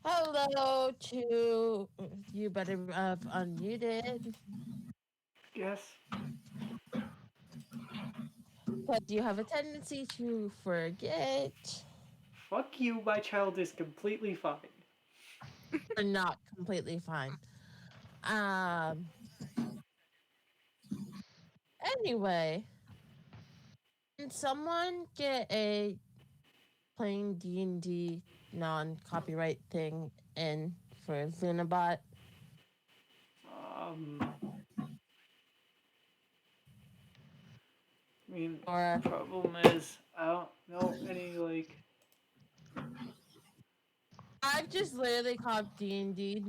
Hello to you, better have unmuted. Yes. But you have a tendency to forget Fuck you, my child is completely fine. or not completely fine. Um. Anyway, can someone get a plain D&D non-copyright thing in for Lunabot? I mean, Or problem is, I don't know any, like... I've just literally called D&D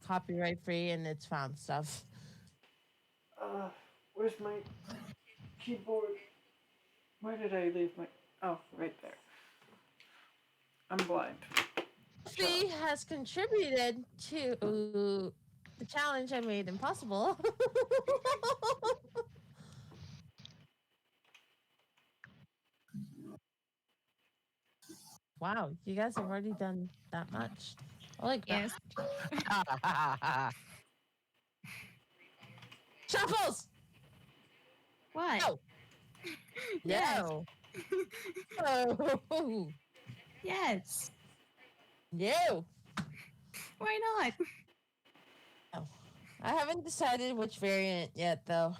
copyright free and it's found stuff. Where's my keyboard? Where did I leave my... Oh, right there. I'm blind. Fee has contributed to the challenge I made impossible. Wow, you guys have already done that much. Holy crap. Yes. Shuffles! What? No! Yes. No! Oh, Yes. no! Why not? Oh. I haven't decided which variant yet, though.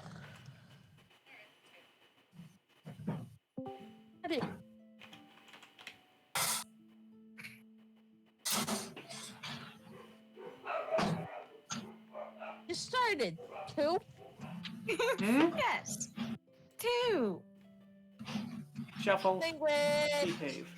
I do. You started. 2? Yes. 2. Shuffle. Language! Behave.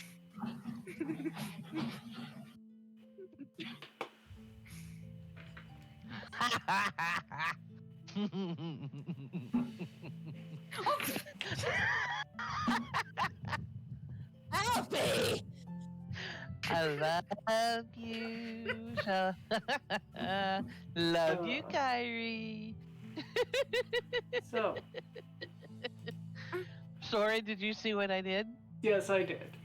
Alfie! I love you. Love you, Kyrie. So, Sorry, did you see what I did? yes, I did.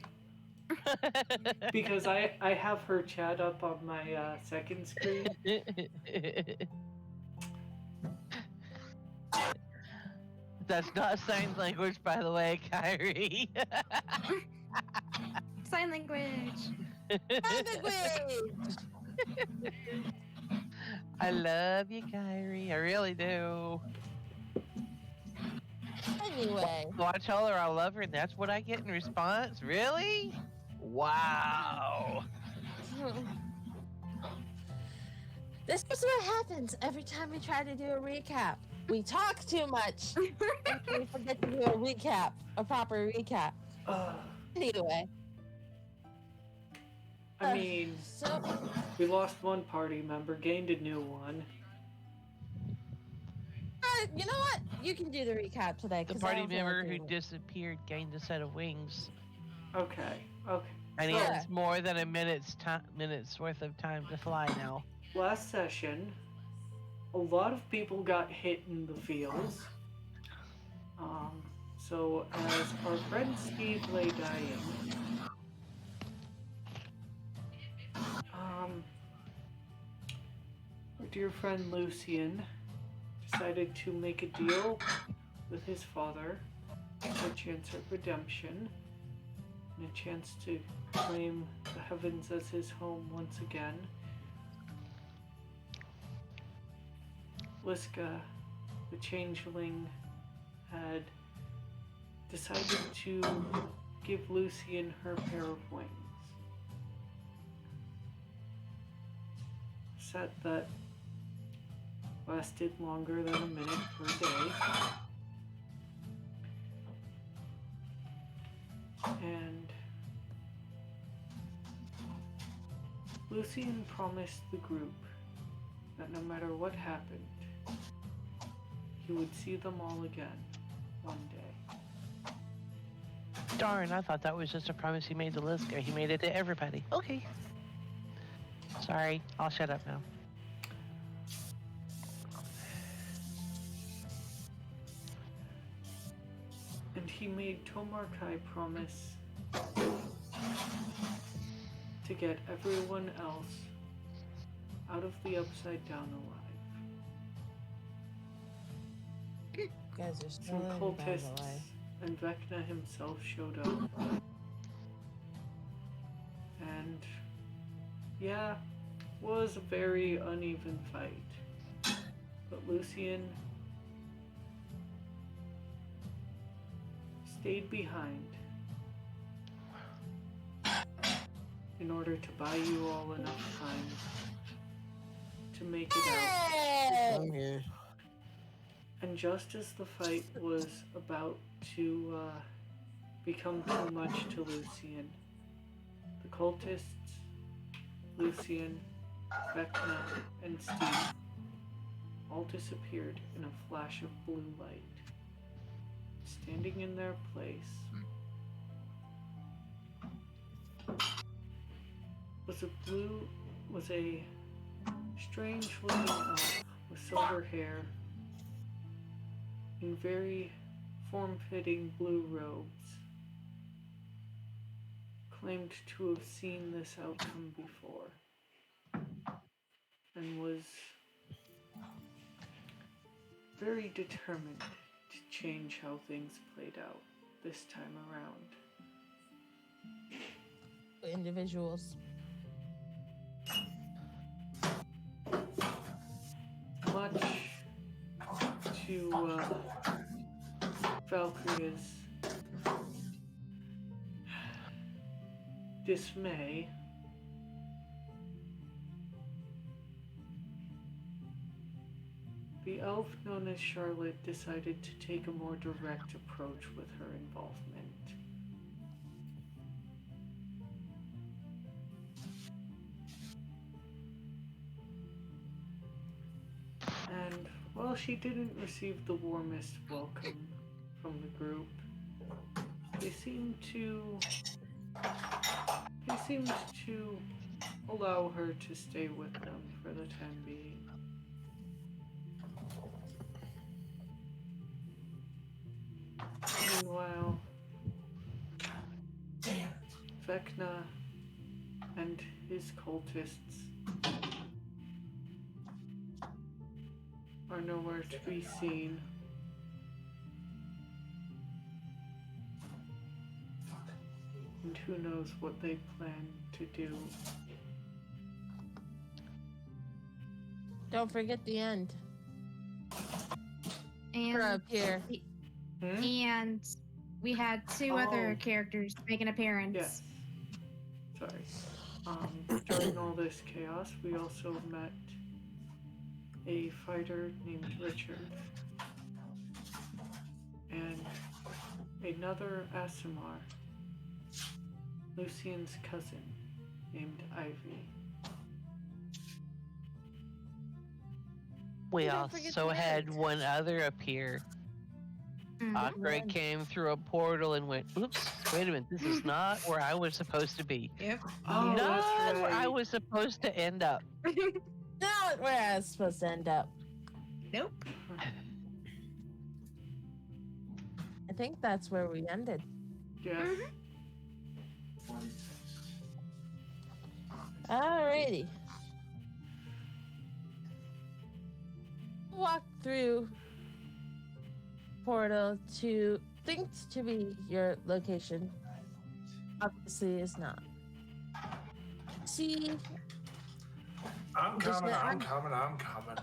Because I have her chat up on my second screen. That's not sign language, by the way, Kyrie. Sign language. Language! I love you, Kyrie. I really do. Anyway. Watch tell her I love her, and that's what I get in response? Really? Wow. This is what happens every time we try to do a recap. We talk too much. And we forget to do a recap, a proper recap. Anyway. I mean, so we lost one party member, gained a new one. you know what? You can do the recap today. The 'cause I party don't feel like member who doing it. disappeared gained a set of wings. Okay, okay. And he Yeah. has more than a minute's worth of time to fly now. Last session, a lot of people got hit in the fields. So as our friend Steve lay dying, our dear friend Lucian decided to make a deal with his father for a chance at redemption and a chance to claim the heavens as his home once again. Liska, the changeling, had decided to give Lucian her pair of wings. Set that lasted longer than a minute per day. And Lucian promised the group that no matter what happened, he would see them all again one day. Darn, I thought that was just a promise he made to Liska. He made it to everybody. Okay. Sorry, I'll shut up now. And he made Tomarkai promise to get everyone else out of the Upside Down alive. You guys are still Some in cultists Babylon. and Vecna himself showed up. And yeah, was a very uneven fight. But Lucian stayed behind in order to buy you all enough time to make it out. Hey! I'm here. And just as the fight was about to become too much to Lucian, the cultists, Lucian, Vecna, and Steve all disappeared in a flash of blue light. Standing in their place was a strange looking elf with silver hair in very form-fitting blue robes, claimed to have seen this outcome before, and was very determined to change how things played out this time around. Individuals. Much to Valkyria's dismay, the elf known as Charlotte decided to take a more direct approach with her involvement. And while she didn't receive the warmest welcome from the group, they seemed to allow her to stay with them for the time being. Meanwhile, Vecna and his cultists are nowhere to be seen. And who knows what they plan to do. Don't forget the end. And, We're up here. and we had two other Oh. characters make an appearance. Yes. Sorry. During all this chaos, we also met a fighter named Richard and another Aasimar, Lucian's cousin, named Ivy. We Don't forget also the had end. one other appear. Mhm. Andre came through a portal and went, oops, wait a minute, this is not where I was supposed to be. Yep. Oh, Not that's where I right. was supposed to end up. Not where I was supposed to end up. Nope. I think that's where we ended. Yes. Alrighty. Walk through portal to thinks to be your location. Obviously is not. See, I'm Just coming, that I'm I'm- coming, I'm coming.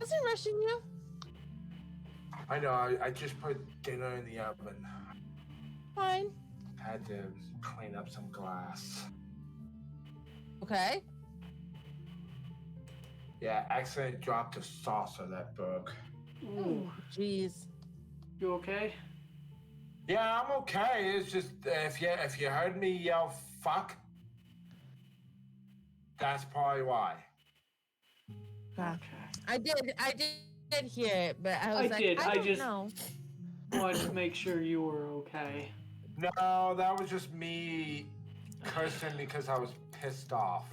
wasn't rushing you. I know, I just put dinner in the oven. Fine. Had to clean up some glass. Okay. Yeah, accidentally dropped a saucer that broke. Ooh, Jeez. you okay? Yeah, I'm okay. It's just if you heard me yell fuck, that's probably why. God. Okay. I did hear it, but I was I like, did, I I don't just- know. Wanted to make sure you were okay. No, that was just me cursing because I was pissed off.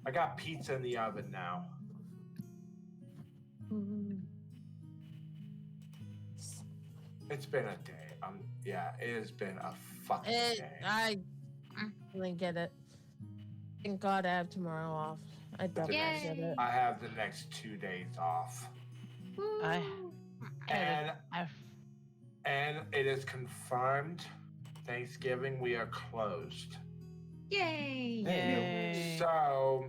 I got pizza in the oven now. It's been a day. Yeah, it has been a fucking day. I didn't get it. Thank God I have tomorrow off. I double Yay. did it. I have the next 2 days off. I Woo. And I and it is confirmed Thanksgiving we are closed. Yay. Yay. So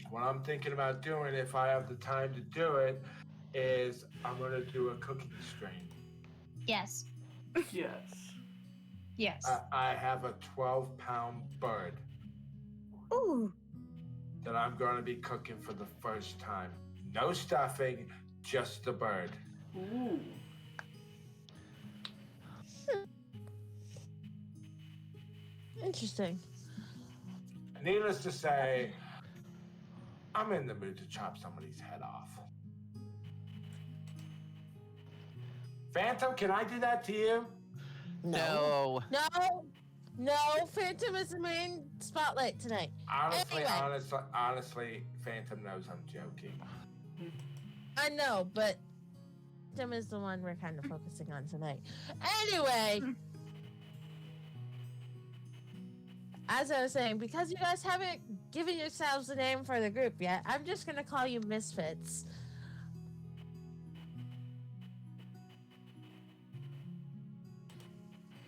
what I'm thinking about doing, if I have the time to do it, is I'm gonna do a cooking stream. Yes. Yes. Yes. I have a 12-pound bird Ooh. that I'm gonna be cooking for the first time. No stuffing, just the bird. Ooh. Interesting. Needless to say, I'm in the mood to chop somebody's head off. Phantom, can I do that to you? no. No, Phantom is the main spotlight tonight. Honestly, Anyway. honestly, Phantom knows I'm joking. I know, but Phantom is the one we're kind of focusing on tonight. Anyway, as I was saying, because you guys haven't given yourselves a name for the group yet, I'm just gonna call you Misfits.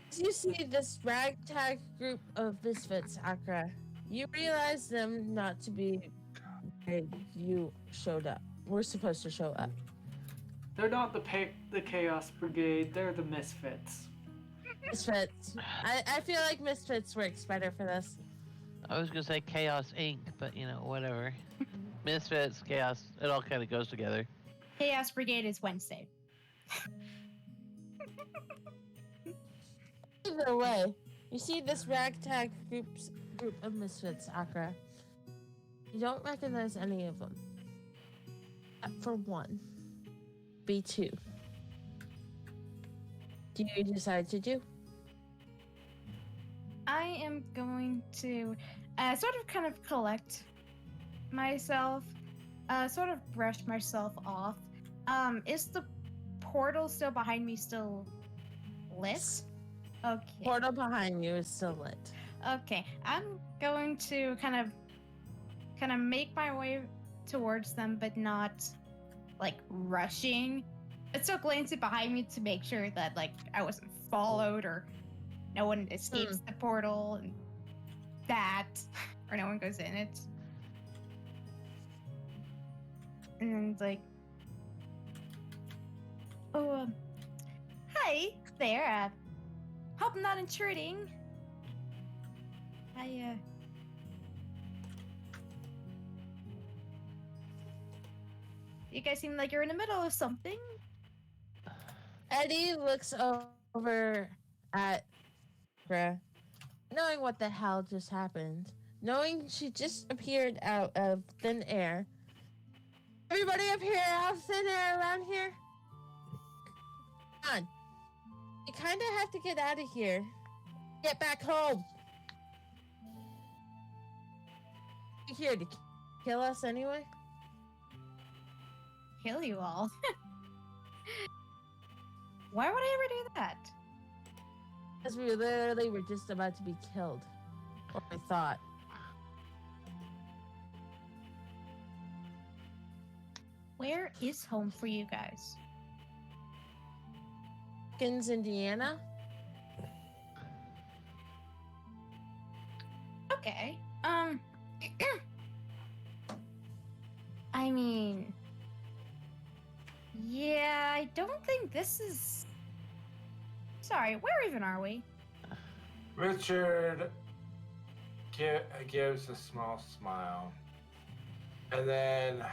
As you see this ragtag group of misfits, Akra, you realize them not to be where you showed up. We're supposed to show up. They're not the Chaos Brigade. They're the Misfits. Misfits. I feel like Misfits works better for this. I was gonna say Chaos Inc., but whatever. Misfits, Chaos, it all kind of goes together. Chaos Brigade is Wednesday. Either way, you see this ragtag group of misfits, Akra. You don't recognize any of them. For one. B2. Do you decide to do? I am going to sort of kind of collect myself, sort of brush myself off. Is the portal still behind me still lit? Okay. Portal behind you is still lit. Okay. I'm going to kind of make my way towards them, but not like rushing. But still glancing behind me to make sure that like I wasn't followed or no one escapes the portal and that, or no one goes in it. And then it's like, oh, hi there. Hope I'm not intruding. You guys seem like you're in the middle of something. Eddie looks over at Akra, knowing what the hell just happened. Knowing she just appeared out of thin air. Everybody up here out of thin air around here? Come on. You kind of have to get out of here. Get back home. You here to kill us anyway? Kill you all. Why would I ever do that? Because we literally were just about to be killed. Or we thought. Where is home for you guys? Hawkins, Indiana? Okay. I mean, yeah, I don't think this is. Sorry, where even are we? Richard gives a small smile and then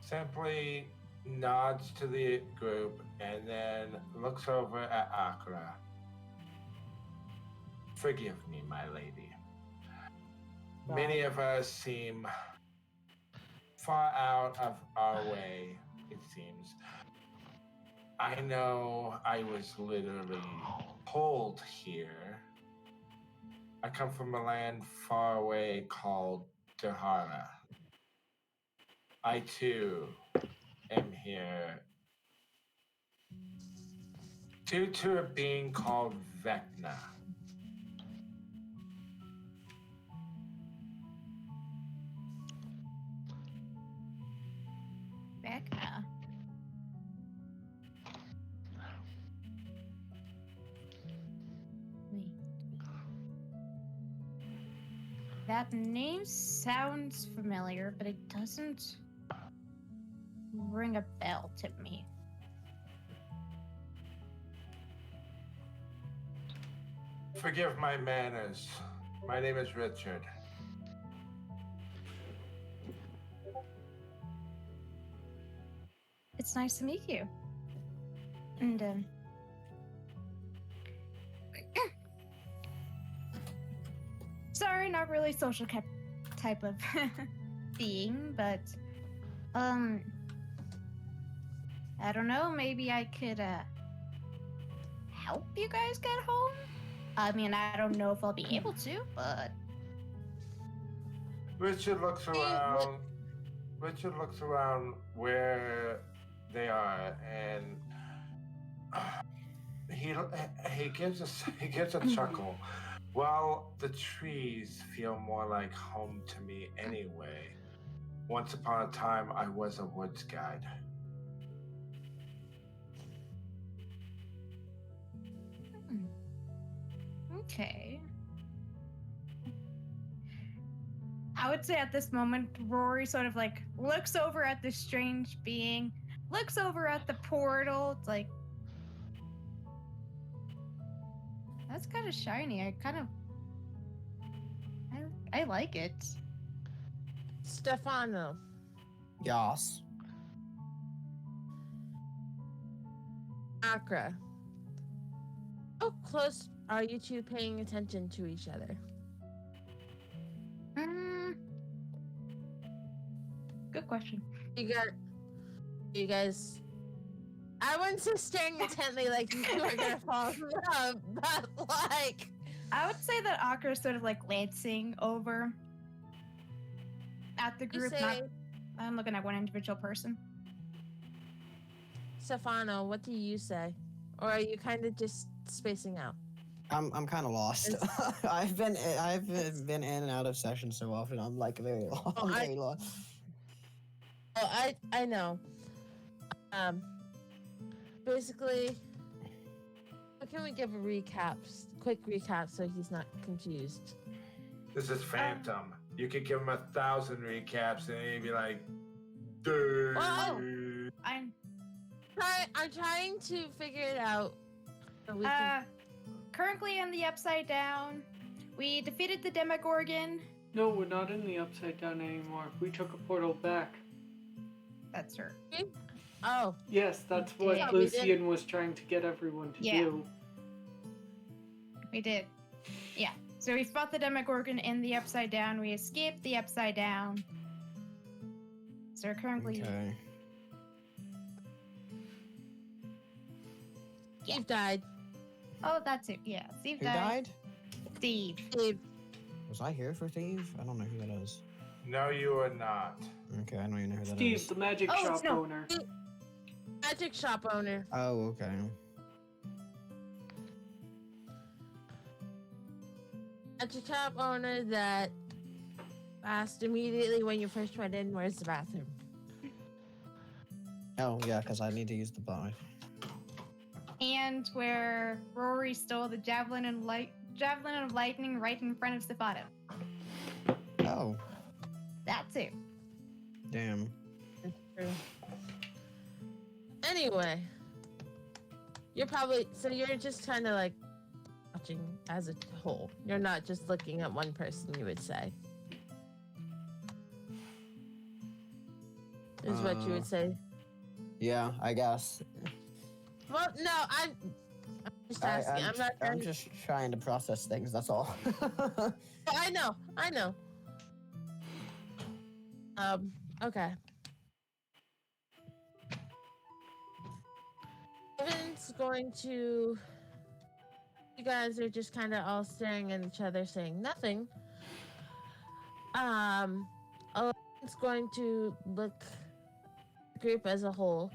simply nods to the group and then looks over at Akra. Forgive me, my lady. Many of us seem far out of our way, it seems. I know I was literally pulled here. I come from a land far away called Dahara. I too am here due to a being called Vecna. That name sounds familiar, but it doesn't ring a bell to me. Forgive my manners. My name is Richard. It's nice to meet you. And, sorry, not really social type of being, but, I don't know, maybe I could, help you guys get home? I mean, I don't know if I'll be able to, but... Richard looks around. Richard looks around where they are, and he gives a chuckle. Well, the trees feel more like home to me anyway. Once upon a time, I was a woods guide. Okay. I would say at this moment, Rory sort of like looks over at this strange being, looks over at the portal. It's like, that's kind of shiny. I like it. Stefano, Yas. Akra. How close are you two paying attention to each other? Good question. You guys. I wouldn't say staring intently like you two are gonna fall in love, but like. I would say that Akra is sort of like glancing over at the You group. say, I'm looking at one individual person. Stefano, what do you say? Or are you kind of just spacing out? I'm kind of lost. I've been in and out of sessions so often. I'm like very lost. Oh, very lost. Oh, I know. Basically, what can we give a quick recap so he's not confused? This is Phantom. You could give him 1,000 recaps, and he'd be like, "Dude." Whoa! I'm trying to figure it out. So we can... currently in the Upside Down. We defeated the Demogorgon. No, we're not in the Upside Down anymore. We took a portal back. That's her. Oh, Yes, that's what Yeah, we Lucian was trying to get everyone to do. We did. Yeah. So we fought the Demogorgon in the Upside Down. We escaped the Upside Down. So we're currently... Okay. Yeah. Steve died. Oh, that's it. Yeah. Steve Who died. died? Steve. Steve. Was I here for Steve? I don't know who that is. No, you are not. Okay, I don't even know who that Steve, is. the magic Oh, shop no. owner. Magic shop owner. Oh, okay. Magic shop owner that asked immediately when you first went in, where's the bathroom? Oh, yeah, because I need to use the bar. And where Rory stole the javelin of lightning right in front of Stefano. Oh, That too. damn. It's true. Anyway, you're just kind of like watching as a whole. You're not just looking at one person, you would say. Is what you would say. Yeah, I guess. Well, no, I'm just asking. I'm not. I'm just trying to process things. That's all. I know. Okay. Evan's going to. You guys are just kind of all staring at each other, saying nothing. Evan's going to look at the group as a whole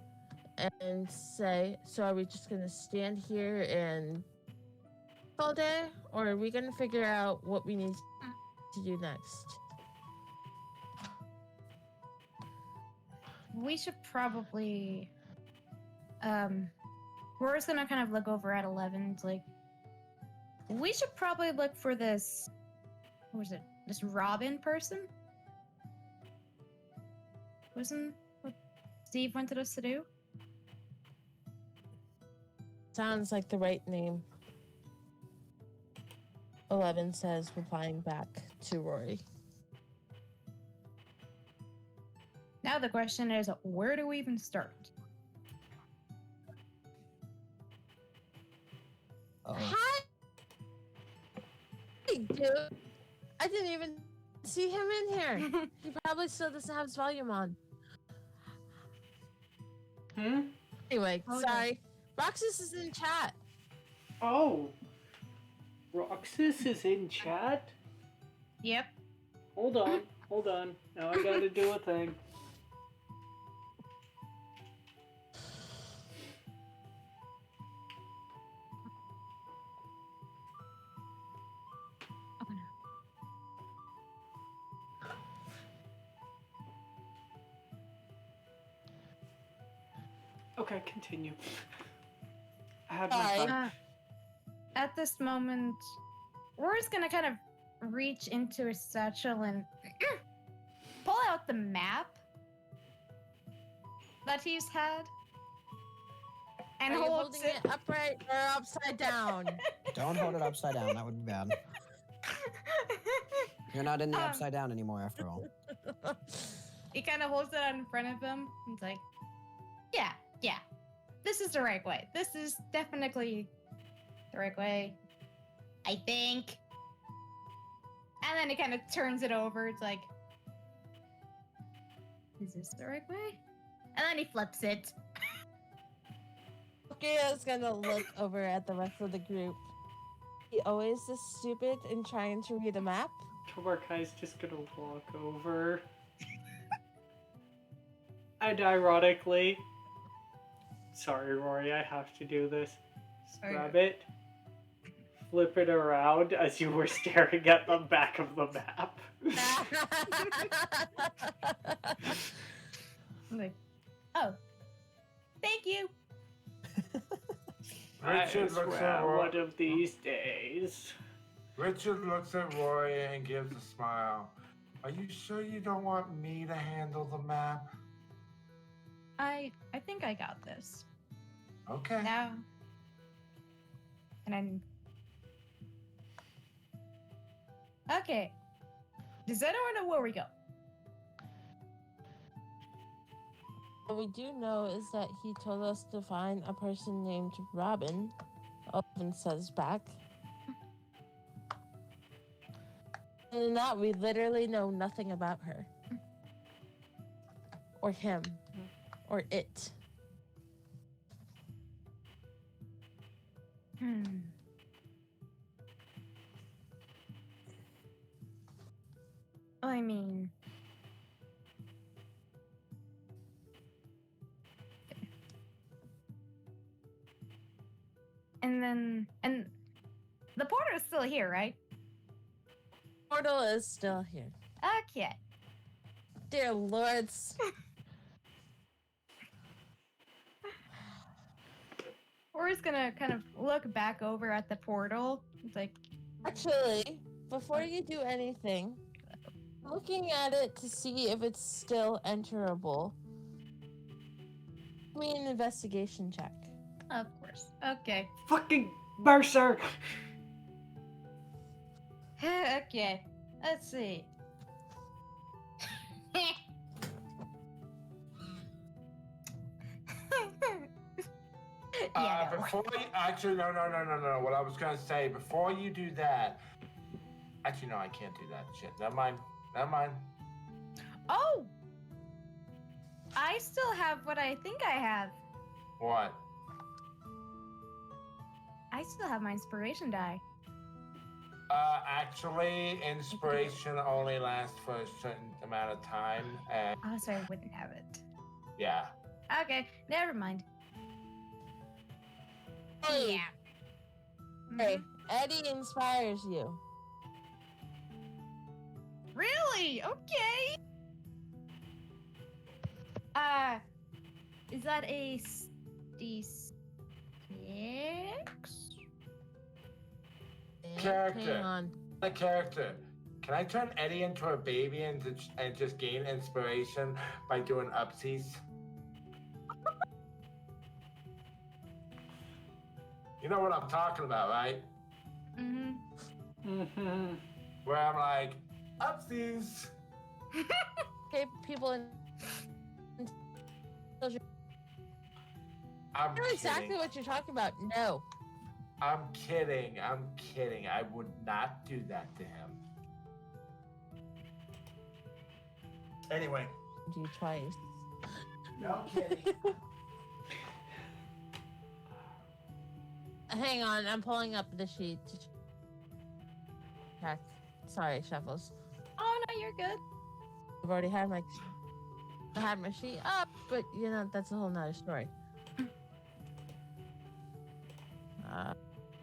and say, so are we just going to stand here and all day, or are we going to figure out what we need to do next? We should probably. Rory's gonna kind of look over at 11. It's like, we should probably look for this. What was it? this Robin person? Wasn't what Steve wanted us to do? Sounds like the right name. 11 says, replying back to Rory. Now the question is, where do we even start? Hi, dude. I didn't even see him in here. He probably still doesn't have his volume on. Anyway, Oh, no. sorry. Roxas is in chat. Oh. Roxas is in chat? Yep. Hold on. Now I gotta do a thing. Okay, continue. I had my Sorry. fun. At this moment, Rory's gonna kind of reach into his satchel and pull out the map that he's had and Are you holds holding it upright or upside down? Don't hold it upside down. That would be bad. You're not in the Um, upside down anymore, after all. He kind of holds it out in front of him. He's like, yeah, this is the right way. This is definitely the right way, I think. And then he kind of turns it over. It's like, is this the right way? And then he flips it. Okay, I was gonna look over at the rest of the group. He always is stupid in trying to read a map. Tobarkai's just gonna walk over. And ironically, sorry, Rory, I have to do this. Just Okay. grab it, flip it around as you were staring at the back of the map. I'm like, oh, thank you. Richard looks at swear Rory. one of these days. Richard looks at Rory and gives a smile. Are you sure you don't want me to handle the map? I think I got this. Okay. Now. And then. Okay. Does anyone know where we go? What we do know is that he told us to find a person named Robin. Elvin says back. Other than that, we literally know nothing about her. Or him. Or it. I mean. And the portal is still here, right? Portal is still here. Okay. Dear lords. We're just gonna kind of look back over at the portal. It's like, Actually, before you do anything, looking at it to see if it's still enterable. Give me an investigation check. of course. Okay. Fucking Mercer! Okay. Let's see. Yeah, no. Before you, actually, no. What I was gonna say, before you do that, actually, no, I can't do that shit. Never mind. Oh! I still have what I think I have. What? I still have my inspiration die. Actually, inspiration only lasts for a certain amount of time, and Oh, sorry, I wouldn't have it. yeah. Okay, never mind. Hey, Mhm. hey, Eddie inspires you. Really? Okay. Is that a D6? Character. Hang on. The character. Can I turn Eddie into a baby and just gain inspiration by doing upsies? You know what I'm talking about, right? Mm-hmm. Where I'm like, upsies. Okay, people in. I'm I know exactly kidding. what you're talking about. No. I'm kidding. I'm kidding. I would not do that to him. Anyway. Do you twice. No kidding. Hang on, I'm pulling up the sheet to check. Sorry, Shuffles. Oh no, you're good. I've already had my sheet up, but you know that's a whole nother story.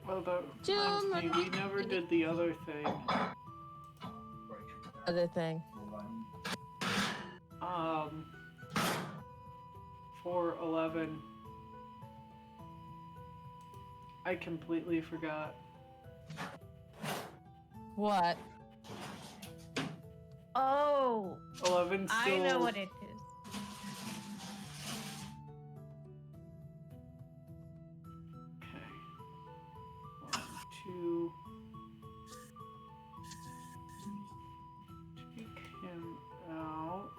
Well, that Jim, reminds me, we never did the other thing. Other thing. For 11. I completely forgot. What? Oh, 11 still. I know what it is. Okay. 1, 2. Take him out.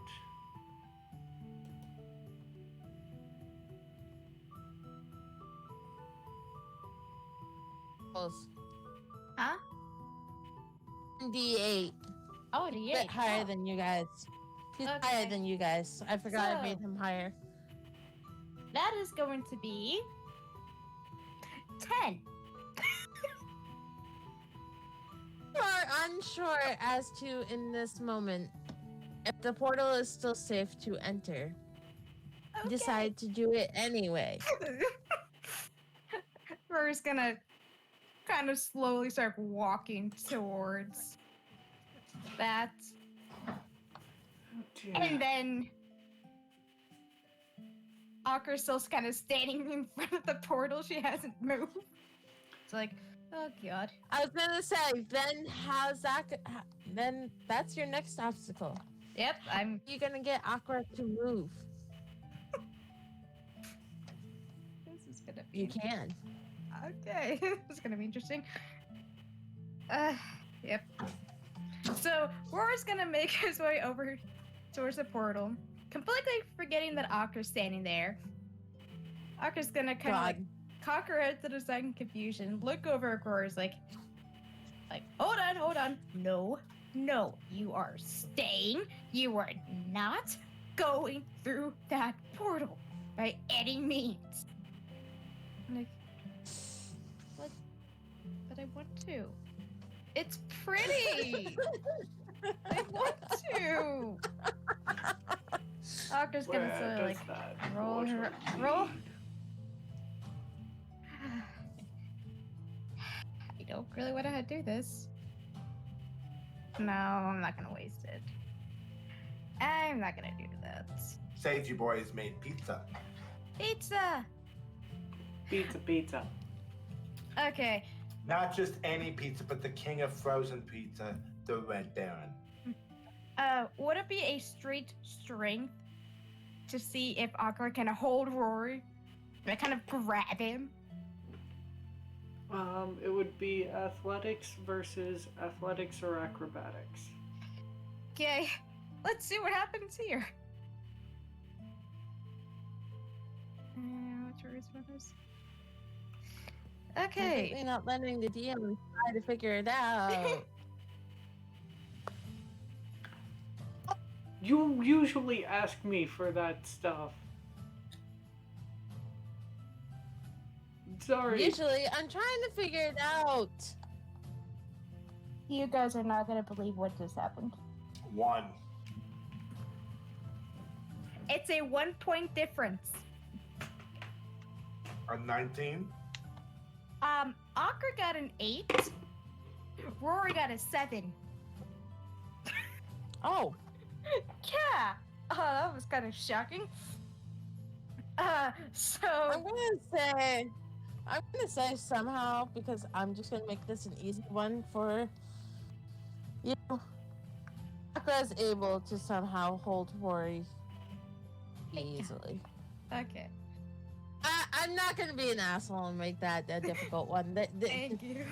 Close. Huh? D8. Oh, A the bit higher than you guys. He's higher Okay. than you guys. I forgot I So- made him higher. That is going to be 10. You are unsure as to, in this moment, if the portal is still safe to enter. Okay. Decide to do it anyway. Rory's gonna kind of slowly start walking towards that. And then Akira's still kind of standing in front of the portal. She hasn't moved. It's like, oh god. I was gonna say, then how's that? Then that's your next obstacle. Yep, I'm. You're gonna get Akira to move. This is gonna be. You can. Okay, this is gonna be interesting. Yep. So Rory's gonna make his way over towards the portal, completely forgetting that Akira's standing there. Akira's gonna kind of like cock her head to the side in confusion, look over at Rory's like, hold on, no, you are staying. You are not going through that portal by any means. I'm like, what? But I want to. It's pretty. I want to. Akira's gonna Where sort of does like that roll portal her- lead? roll. I don't really want to do this. No, I'm not gonna waste it. I'm not gonna do that. Safety boys made pizza. Pizza. Pizza. Okay. Not just any pizza, but the king of frozen pizza, the Red Baron. Would it be a straight strength to see if Akira can hold Rory? I kind of grab him. It would be athletics versus athletics or acrobatics. Okay, let's see what happens here. What's Rory's bonus? Okay. Completely not letting the DM try to figure it out. You usually ask me for that stuff. Sorry. Usually, I'm trying to figure it out. You guys are not gonna believe what just happened. 1. It's a 1-point difference. A 19. Akira got an 8. Rory got a 7. Oh, Yeah. Oh, that was kind of shocking. So I'm gonna say somehow, because I'm just gonna make this an easy one for you. Akra is able to somehow hold Rory easily. Okay. I'm not gonna be an asshole and make that a difficult one. Thank you.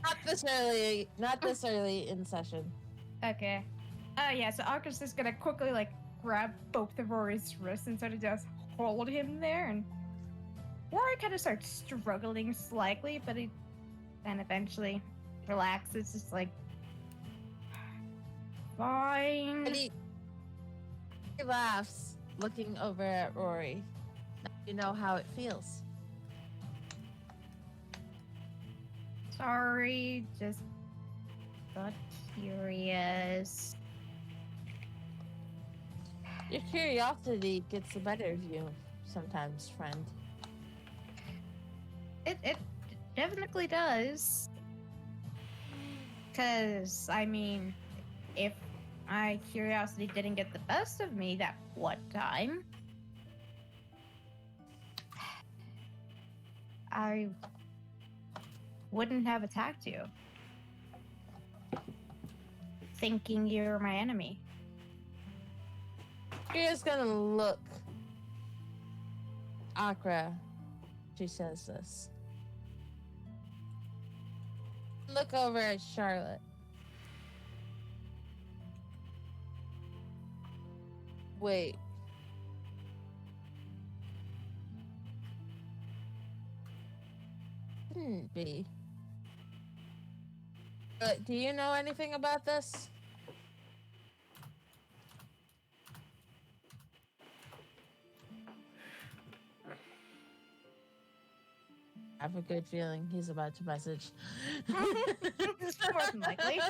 Not this early in session. Okay. Yeah, so Akra's just gonna quickly, like, grab both of Rory's wrists and sort of just hold him there, and Rory kind of starts struggling slightly, but he then eventually relaxes, just like, fine. And he laughs, looking over at Rory. Now you know how it feels. Sorry, just got curious. Your curiosity gets the better of you sometimes, friend. It definitely does. Because, I mean, if my curiosity didn't get the best of me that one time, I wouldn't have attacked you. Thinking you're my enemy. You're just gonna look. Akra, she says this. Look over at Charlotte. Wait. Couldn't be. But do you know anything about this? I have a good feeling he's about to message. More than likely.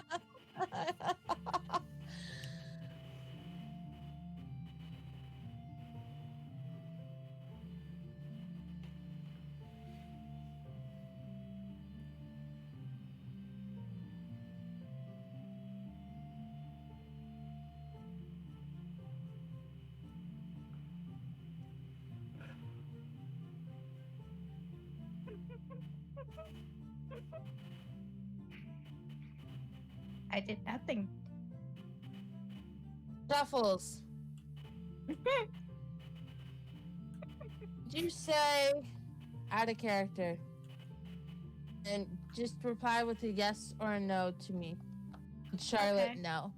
I did nothing. Shuffles. Did you say out of character? And just reply with a yes or a no to me. Charlotte, Okay. no.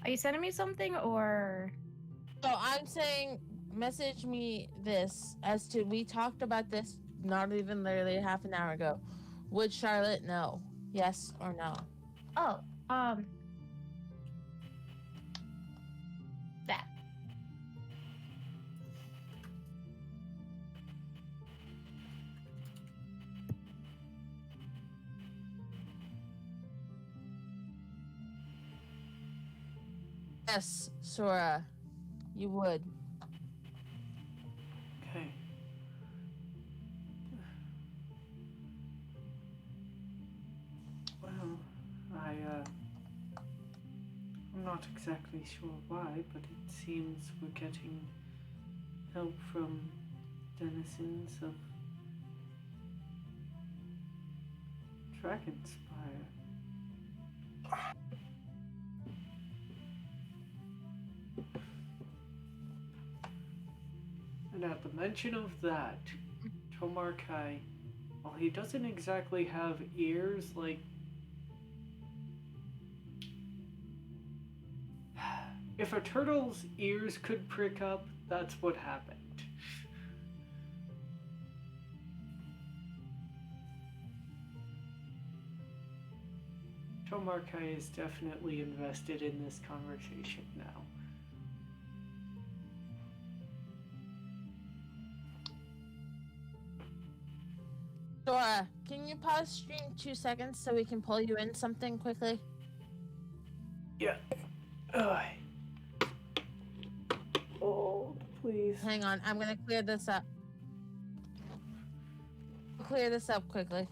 Are you sending me something or? So I'm saying message me this as to we talked about this not even literally half an hour ago. Would Charlotte know? Yes or no? Oh, that. Yes, Sora. You would. Okay. Well, I'm not exactly sure why, but it seems we're getting help from denizens of Dragonspire. And at the mention of that, Tomarkai, well, he doesn't exactly have ears like. If a turtle's ears could prick up, that's what happened. Tomarkai is definitely invested in this conversation now. Sora, can you pause stream 2 seconds so we can pull you in something quickly? Yeah. Ugh. Oh, please. Hang on, I'm gonna clear this up. Clear this up quickly.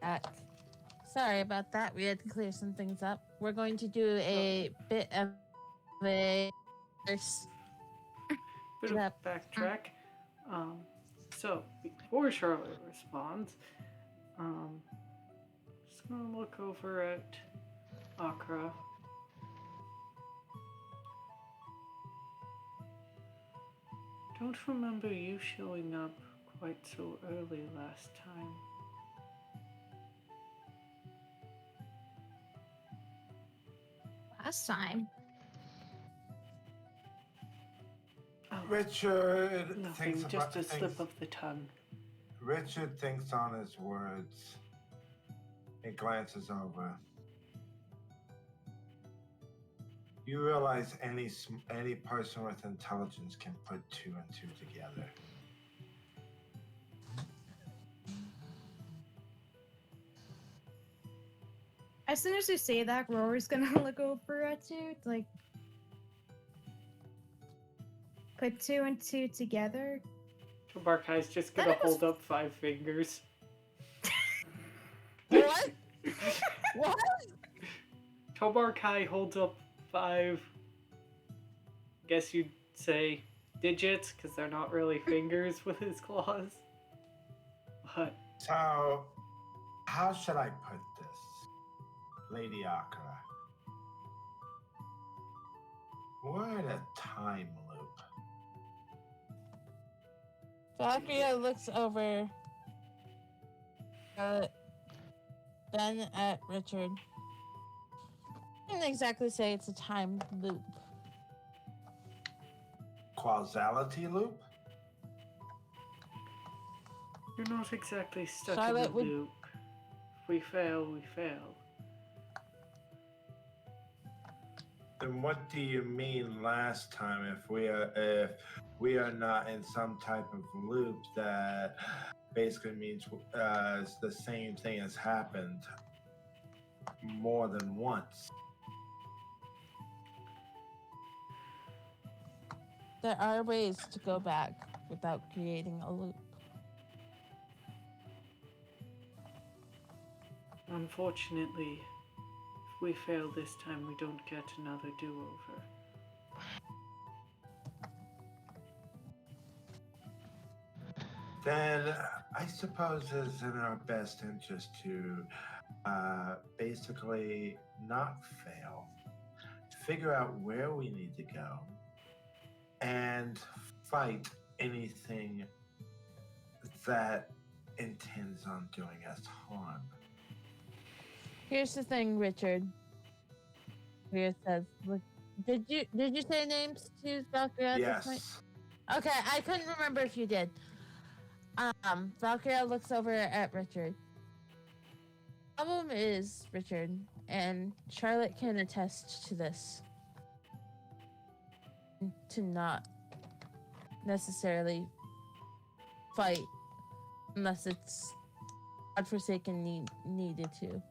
back. Sorry about that. We had to clear some things up. We're going to do a bit of a first. Bit of backtrack. So before Charlotte responds, just gonna look over at Akra. Don't remember you showing up quite so early last time. Last time. Oh, Richard nothing, thinks just a about slip of the tongue. Richard thinks on his words. He glances over. You realize any person with intelligence can put 2 and 2 together. As soon as you say that, Rory's gonna look over at you. It's like, put 2 and 2 together. Tobarkai's just gonna hold up 5 fingers. What? What? Tobarkai holds up 5, guess you'd say digits, because they're not really fingers with his claws. But So, how should I put this, Lady Akra? We're in a time loop. Valkyria looks over, then at Richard. I didn't exactly say it's a time loop. Causality loop? you're not exactly stuck Charlotte in the would- loop. If we fail, we fail. Then what do you mean last time? If we are not in some type of loop, that basically means the same thing has happened more than once. There are ways to go back without creating a loop. Unfortunately, if we fail this time, we don't get another do-over. Then I suppose it's in our best interest to basically not fail, figure out where we need to go, and fight anything that intends on doing us harm. Here's the thing, Richard. Valkyria says, look, did you say names to Valkyria at this point? Yes. Okay, I couldn't remember if you did. Valkyria looks over at Richard. Problem is, Richard, and Charlotte can attest to this, to not necessarily fight unless it's godforsaken needed to.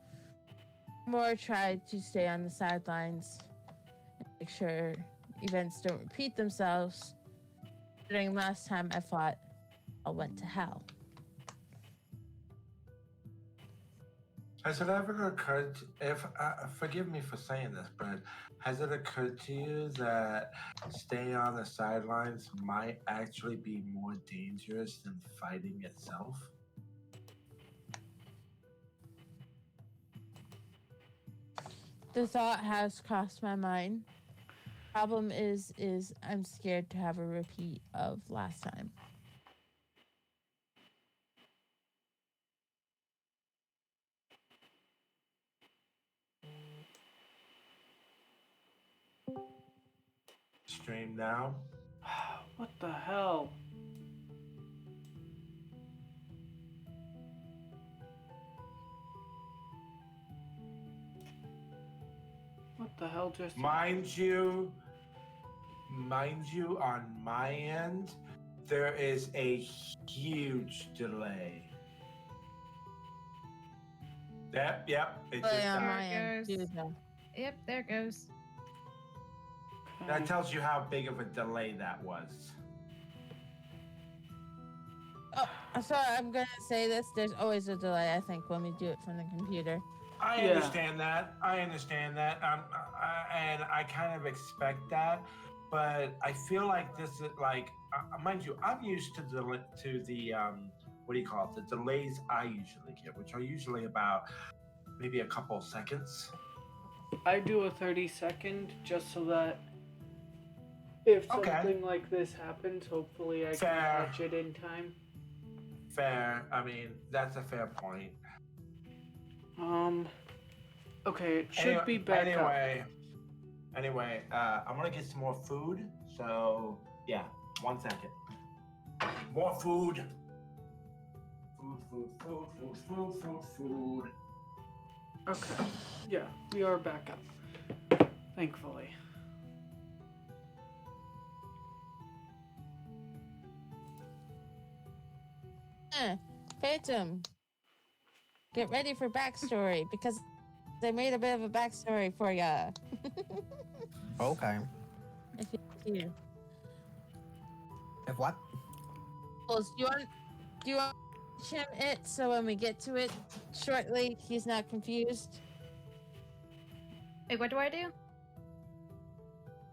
More tried to stay on the sidelines and make sure events don't repeat themselves. During last time I fought, I went to hell. Has it ever occurred, forgive me for saying this, but has it occurred to you that staying on the sidelines might actually be more dangerous than fighting itself? The thought has crossed my mind. Problem is I'm scared to have a repeat of last time. Stream now. What the hell? What the hell just... Mind you, on my end, there is a huge delay. Yep, it just Play on There my it end. goes. too, though. Yep, there it goes. That tells you how big of a delay that was. Oh, So I'm gonna say this. There's always a delay, I think, when we do it from the computer. I Yeah. understand that. And I kind of expect that. But I feel like this is like, mind you, I'm used to the what do you call it? The delays I usually get, which are usually about maybe a couple of seconds. I do a 30-second just so that if Okay. something like this happens, hopefully I Fair. can catch it in time. Fair. I mean, that's a fair point. Okay, it should be back up. Anyway, I'm gonna get some more food. So yeah, 1 second. More food. Food. Okay, yeah, we are back up. Thankfully. Phantom, get ready for backstory because they made a bit of a backstory for ya. Okay. If you If what? do you want him it so when we get to it shortly he's not confused? Wait, what do I do? You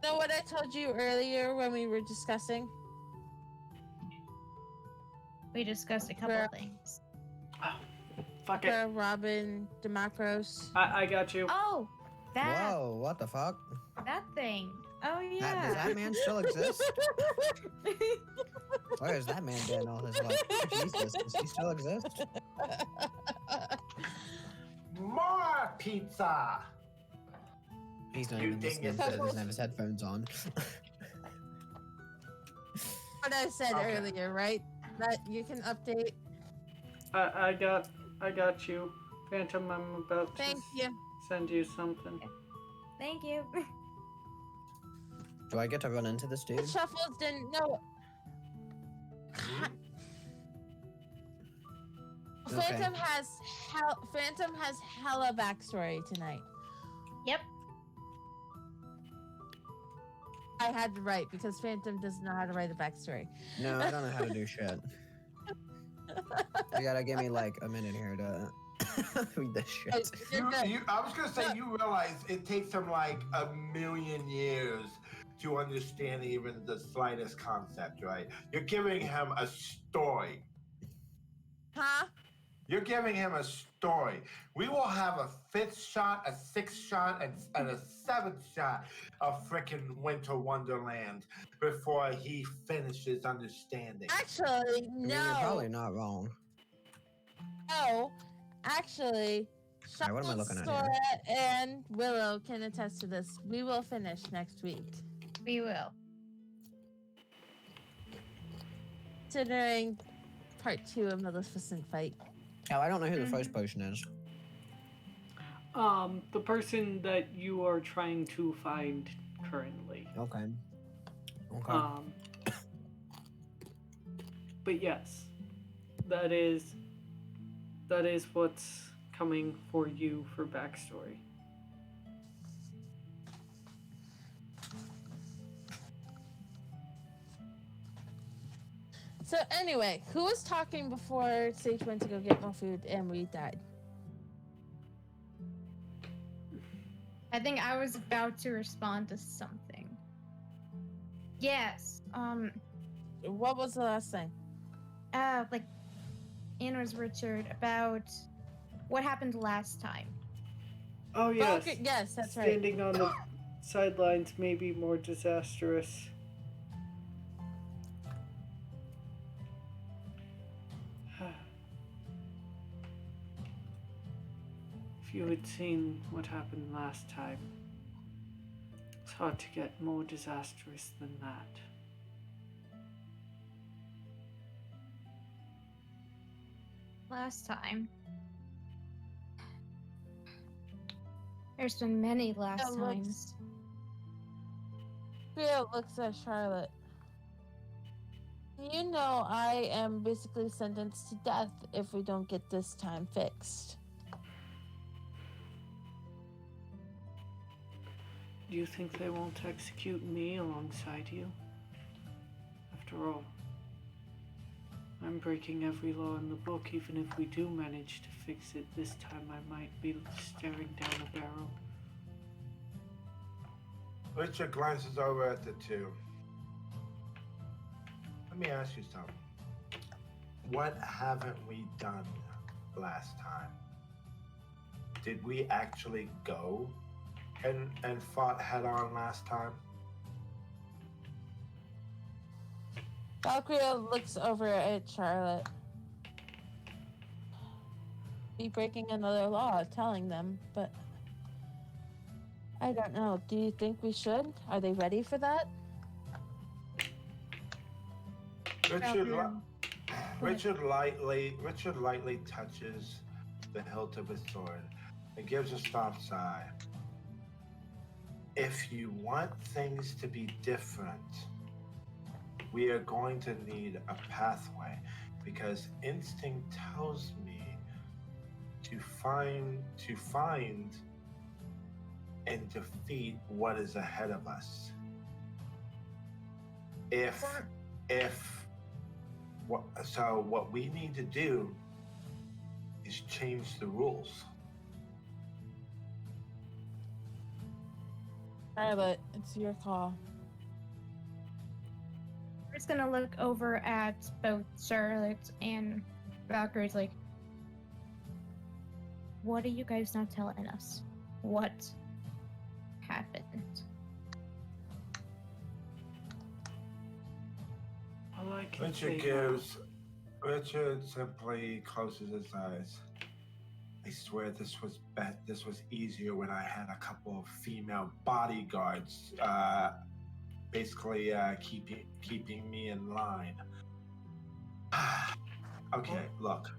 know what I told you earlier when we were discussing? We discussed a couple Where- of things. Fuck it. For Robin Demacros. I got you. Oh, that Whoa, what the fuck? that thing. Oh Does yeah. that man still exist? Where has that man been all his life? Jesus, does he still exist? More pizza. He's not You even listening dingus. because he doesn't have his headphones on. What I said Okay. earlier, right? That you can update. I got you. Phantom, I'm about to Thank you. send you something. Thank you. Do I get to run into this dude? Shuffles didn't know. Okay. Phantom has hella backstory tonight. Yep. I had to write because Phantom doesn't know how to write a backstory. No, I don't know how to do shit. You gotta give me like a minute here to read this shit. You're good. I was gonna say, you realize it takes him like a million years to understand even the slightest concept, right? You're giving him a story. Huh? You're giving him a story. We will have a 5th shot, a 6th shot, and a 7th shot of frickin' Winter Wonderland before he finishes understanding. Actually, I mean, you're probably no. not wrong. No. Actually, Alright, what am I Shuffles, looking at Sora, and Willow can attest to this. We will finish next week. We will. Considering part 2 of Maleficent fight. Oh, I don't know who the first potion is. The person that you are trying to find currently. Okay. Okay. But yes, that is what's coming for you for backstory. So anyway, who was talking before Sage went to go get more food and we died? I think I was about to respond to something. Yes. What was the last thing? Like, Ian was Richard about what happened last time. Oh yes. Okay, yes, that's right. Standing on the sidelines may be more disastrous. If you had seen what happened last time, it's hard to get more disastrous than that. Last time. There's been many last That looks- times. Theo looks at Charlotte. You know I am basically sentenced to death if we don't get this time fixed. Do you think they won't execute me alongside you? After all, I'm breaking every law in the book. Even if we do manage to fix it this time, I might be staring down a barrel. Richard glances over at the two. Let me ask you something. What haven't we done last time? Did we actually go and fought head on last time? Valkyria looks over at Charlotte. Be breaking another law, telling them, but I don't know. Do you think we should? Are they ready for that? Richard lightly touches the hilt of his sword and gives a soft sigh. If you want things to be different, we are going to need a pathway, because instinct tells me to find and defeat what is ahead of us. So what we need to do is change the rules. Charlotte, it's your call. We're just gonna look over at both Charlotte and Valkyrie's like, what are you guys not telling us? What happened? All I can say Richard simply closes his eyes. I swear this was easier when I had a couple of female bodyguards, basically keeping me in line. Okay, look.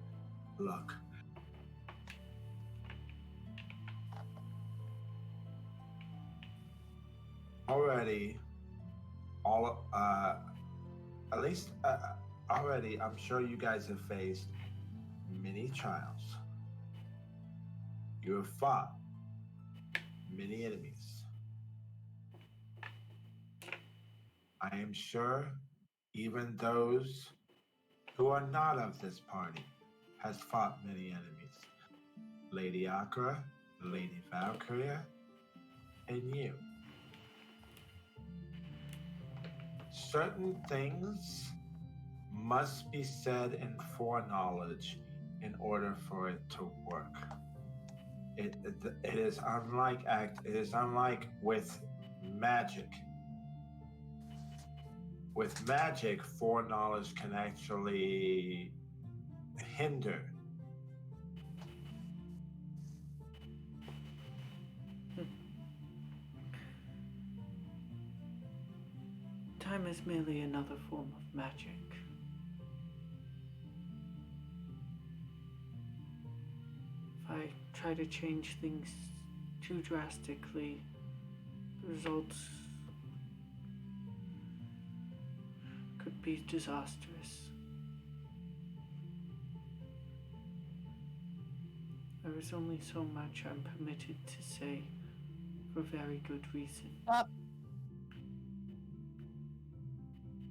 Already, already, I'm sure you guys have faced many trials. You have fought many enemies. I am sure even those who are not of this party has fought many enemies. Lady Akra, Lady Valkyria, and you. Certain things must be said in foreknowledge in order for it to work. It is unlike with magic. With magic, foreknowledge can actually hinder. Time is merely another form of magic. If I try to change things too drastically, the results could be disastrous. There is only so much I'm permitted to say for very good reason.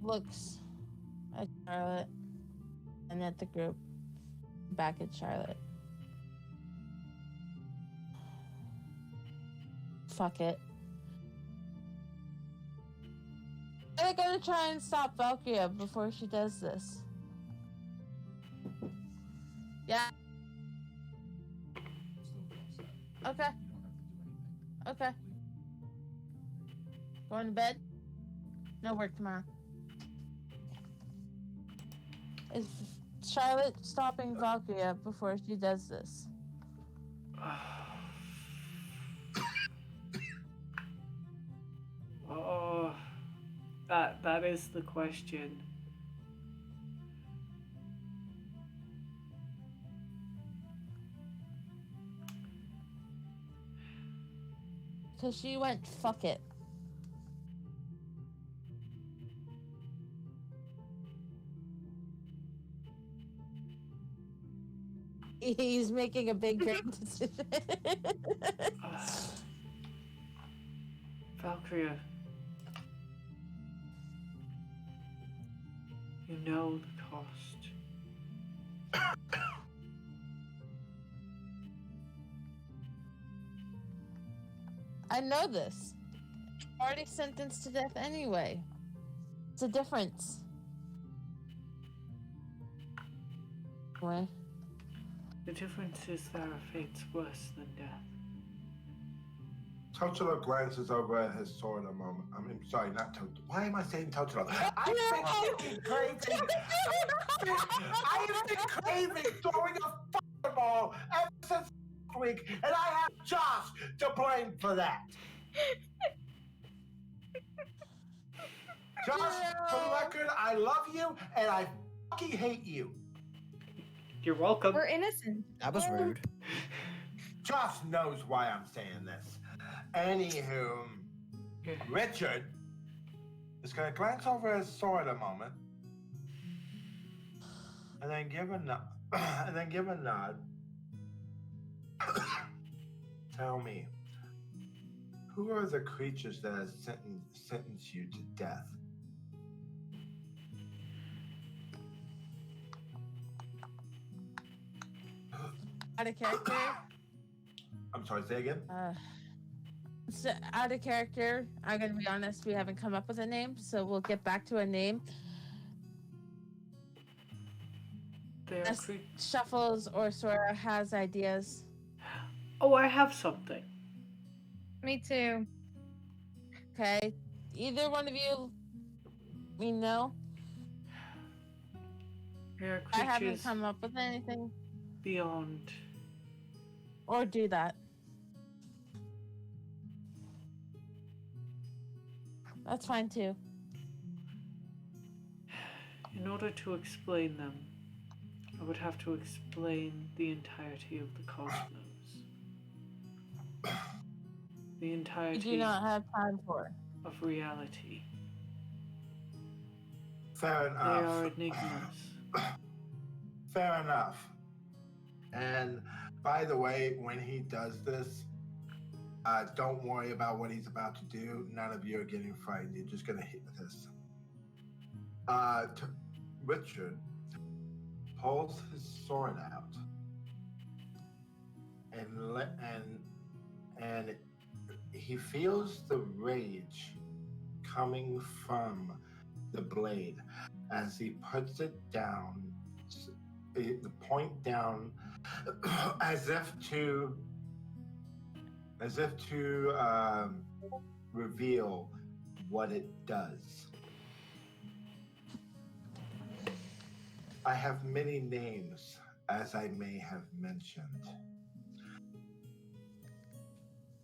Looks at Charlotte and at the group. Back at Charlotte. Fuck it. They're gonna try and stop Valkyria before she does this. Yeah. Okay. Going to bed? No work tomorrow. Is Charlotte stopping Valkyria before she does this? Oh, that is the question. Because she went, fuck it. He's making a big great decision. Valkyria, you know the cost. I know this. Already sentenced to death anyway. It's a difference. What? The difference is there are fates worse than death. Totoro glances over at his sword a moment. I'm sorry, not Totoro. Why am I saying Totoro? I've been fucking craving. I have been craving throwing a fireball ever since last week, and I have Josh to blame for that. Josh, for the record, I love you, and I fucking hate you. You're welcome. We're innocent. That was rude. Josh knows why I'm saying this. Anywho, Richard is going to glance over his sword a moment, and then give a nod. Tell me, who are the creatures that have sentenced you to death? Out of character. I'm sorry, say again? So out of character, I'm gonna be honest, we haven't come up with a name, so we'll get back to a name. They are As Shuffles or Sora has ideas. Oh, I have something. Me too. Okay. Either one of you, we know. They are I haven't creatures come up with anything. beyond. Or do that. That's fine too. In order to explain them, I would have to explain the entirety of the cosmos. The You entirety do not have time for. of reality. Fair They are enough. enigmas. Fair enough. And by the way, when he does this, don't worry about what he's about to do. None of you are getting frightened. You're just going to hit this. Richard pulls his sword out and he feels the rage coming from the blade as he puts it down, the point down, as if to reveal what it does. I have many names, as I may have mentioned.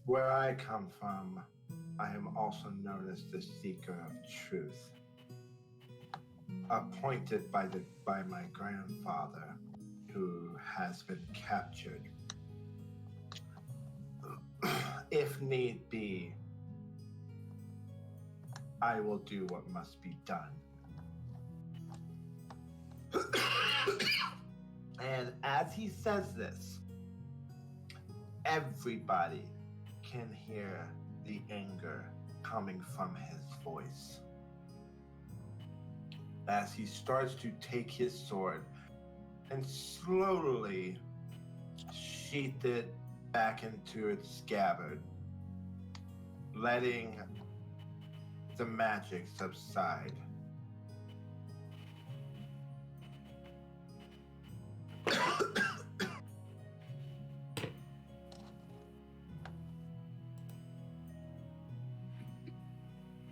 Where I come from, I am also known as the Seeker of Truth, appointed by my grandfather, who has been captured. If need be, I will do what must be done. And as he says this, everybody can hear the anger coming from his voice. As he starts to take his sword and slowly sheath it back into its scabbard, letting the magic subside.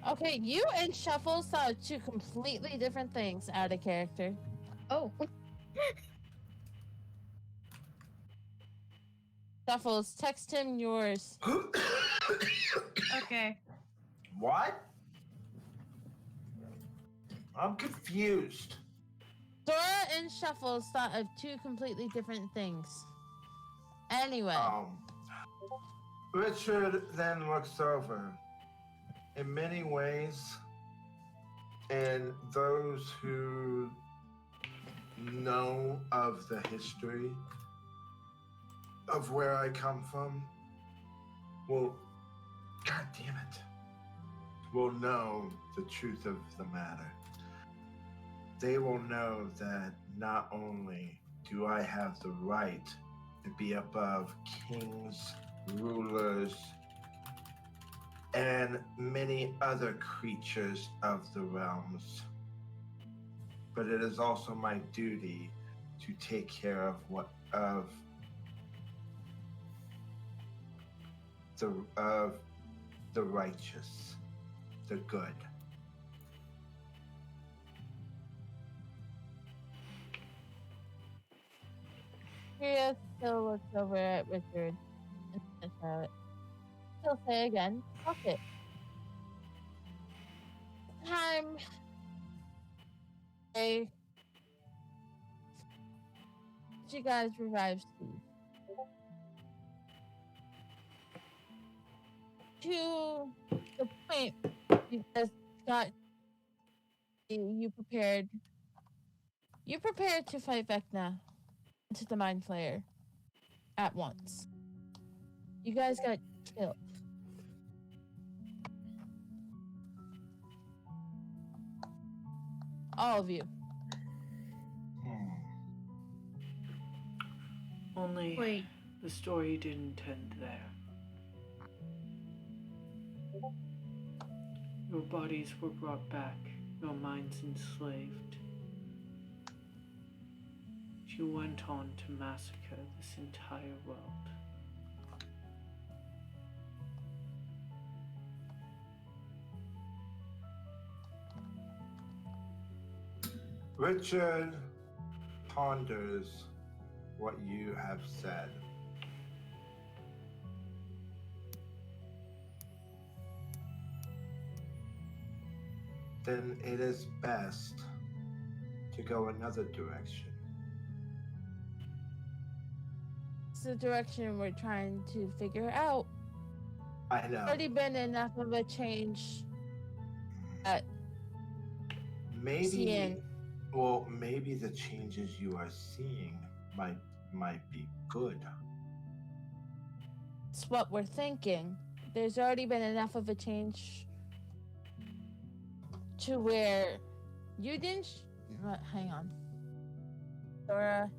Okay, you and Shuffle saw two completely different things out of character. Oh. Shuffles, text him yours. Okay. What? I'm confused. Sora and Shuffles thought of two completely different things. Anyway. Richard then looks over. In many ways, and those who know of the history of where I come from will, God damn it, will know the truth of the matter. They will know that not only do I have the right to be above kings, rulers, and many other creatures of the realms. But it is also my duty to take care of the righteous, the good. Priya still looks over at Richard and says out. He'll say again, fuck it. Time. Hey. You guys revive Steve. To the point you guys got you prepared. You prepared to fight Vecna into the Mind Flayer at once. You guys got killed. All of you. Only Wait. the story didn't end there. Your bodies were brought back, your minds enslaved. You went on to massacre this entire world. Richard ponders what you have said. Then it is best to go another direction. It's the direction we're trying to figure out. I know. Already been enough of a change. Maybe, seeing. well, maybe the changes you are seeing might be good. It's what we're thinking. There's already been enough of a change to where you didn't. Hang on, Dora.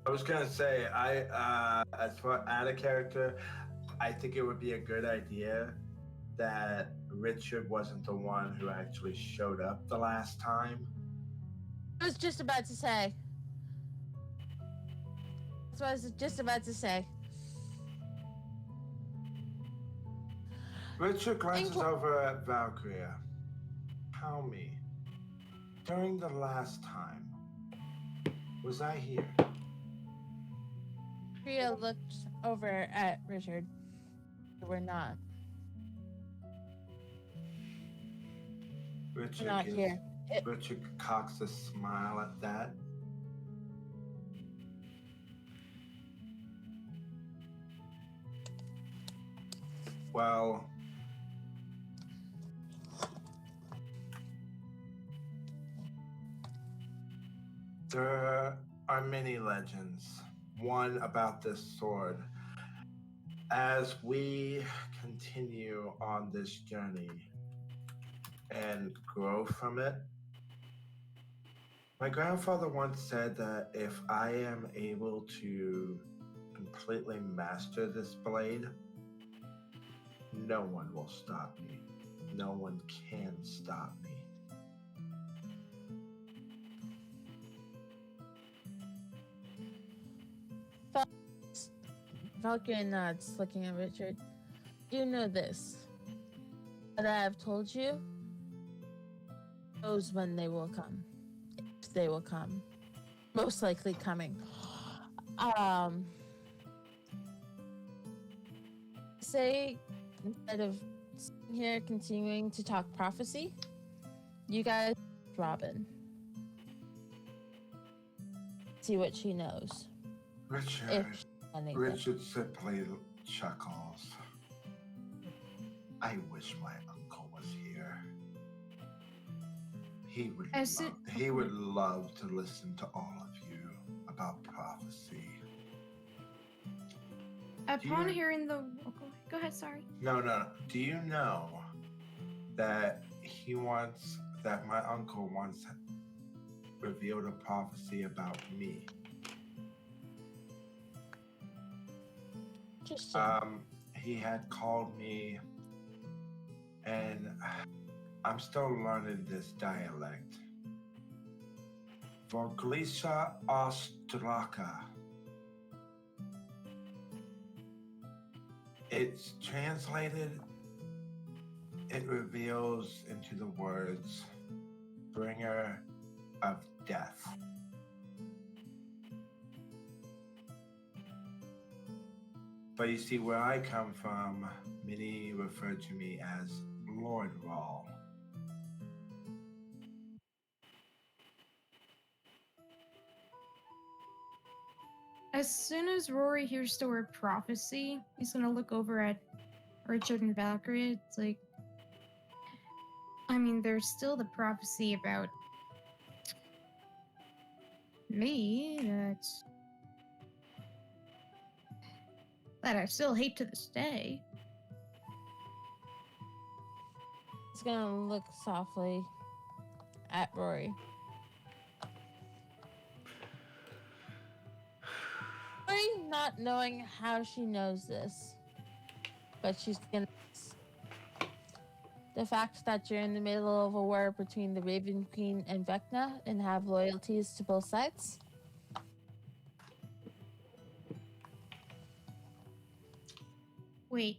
I was gonna say, as for out of character, I think it would be a good idea that Richard wasn't the one who actually showed up the last time. I was just about to say. That's what I was just about to say. Richard glances over at Valkyria. Tell me, during the last time, was I here? Priya looked over at Richard. We're not. Richard We're not here. Richard cocks a smile at that. Well, there are many legends. One about this sword. As we continue on this journey and grow from it, my grandfather once said that if I am able to completely master this blade, no one will stop me. No one can stop me. Valkyrie nods, looking at Richard. You know this. What I have told you knows when they will come. If they will come. Most likely coming. Say, instead of sitting here continuing to talk prophecy, you guys, Robin. See what she knows. Richard. If anything. Richard simply chuckles. I wish my uncle was here. He would love to listen to all of you about prophecy. Upon hearing the... Oh, go ahead, sorry. No. Do you know that my uncle once revealed a prophecy about me? Interesting. he had called me, and I'm still learning this dialect. Vorglica Ostraka. It's translated, it reveals into the words, bringer of death. But you see, where I come from, many refer to me as Lord Rawl. As soon as Rory hears the word prophecy, he's gonna look over at Richard and Valkyrie. It's like, I mean, there's still the prophecy about me that I still hate to this day. He's gonna look softly at Rory. Rory, not knowing how she knows this, but she's gonna. The fact that you're in the middle of a war between the Raven Queen and Vecna and have loyalties to both sides. Wait.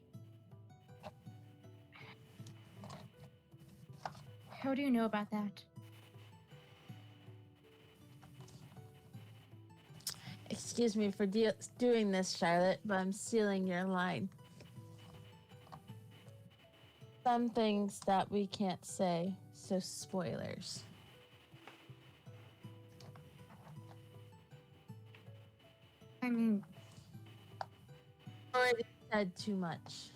How do you know about that? Excuse me for doing this, Charlotte, but I'm stealing your line. Some things that we can't say, so spoilers. I mean, Already said too much.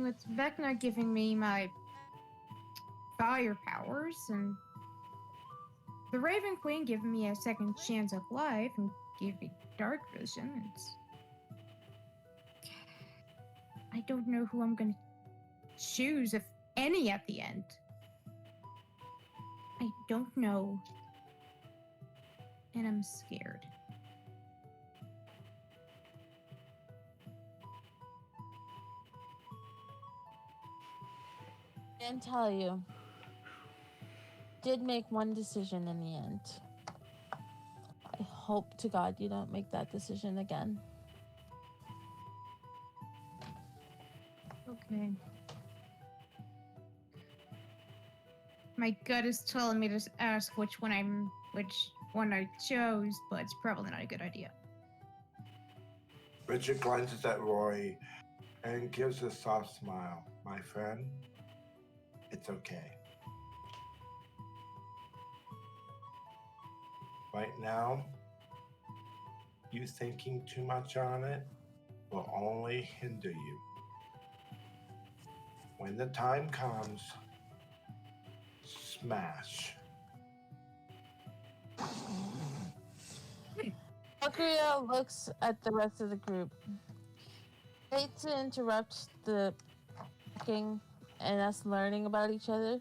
with Vecna giving me my fire powers and the Raven Queen giving me a second chance of life and gave me dark vision, I don't know who I'm gonna choose, if any, at the end. I don't know. And I'm scared. I can tell you, did make one decision in the end. I hope to God you don't make that decision again. Okay. My gut is telling me to ask which one I chose, but it's probably not a good idea. Richard glances at Roy and gives a soft smile. My friend, it's okay. Right now, you thinking too much on it will only hinder you. When the time comes, smash. Valkyria looks at the rest of the group. I hate to interrupt the talking and us learning about each other.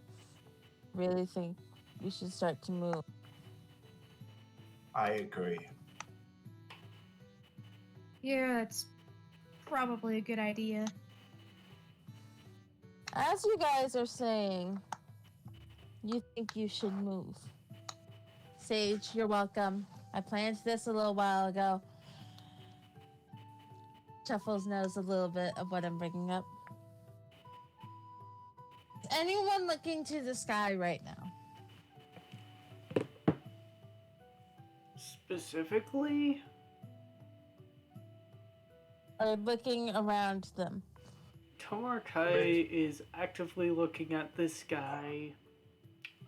Really think we should start to move. I agree. Yeah, that's probably a good idea. As you guys are saying, you think you should move. Sage, you're welcome. I planned this a little while ago. Shuffles knows a little bit of what I'm bringing up. Is anyone looking to the sky right now? Specifically? Or looking around them? Tomarkai is actively looking at the sky.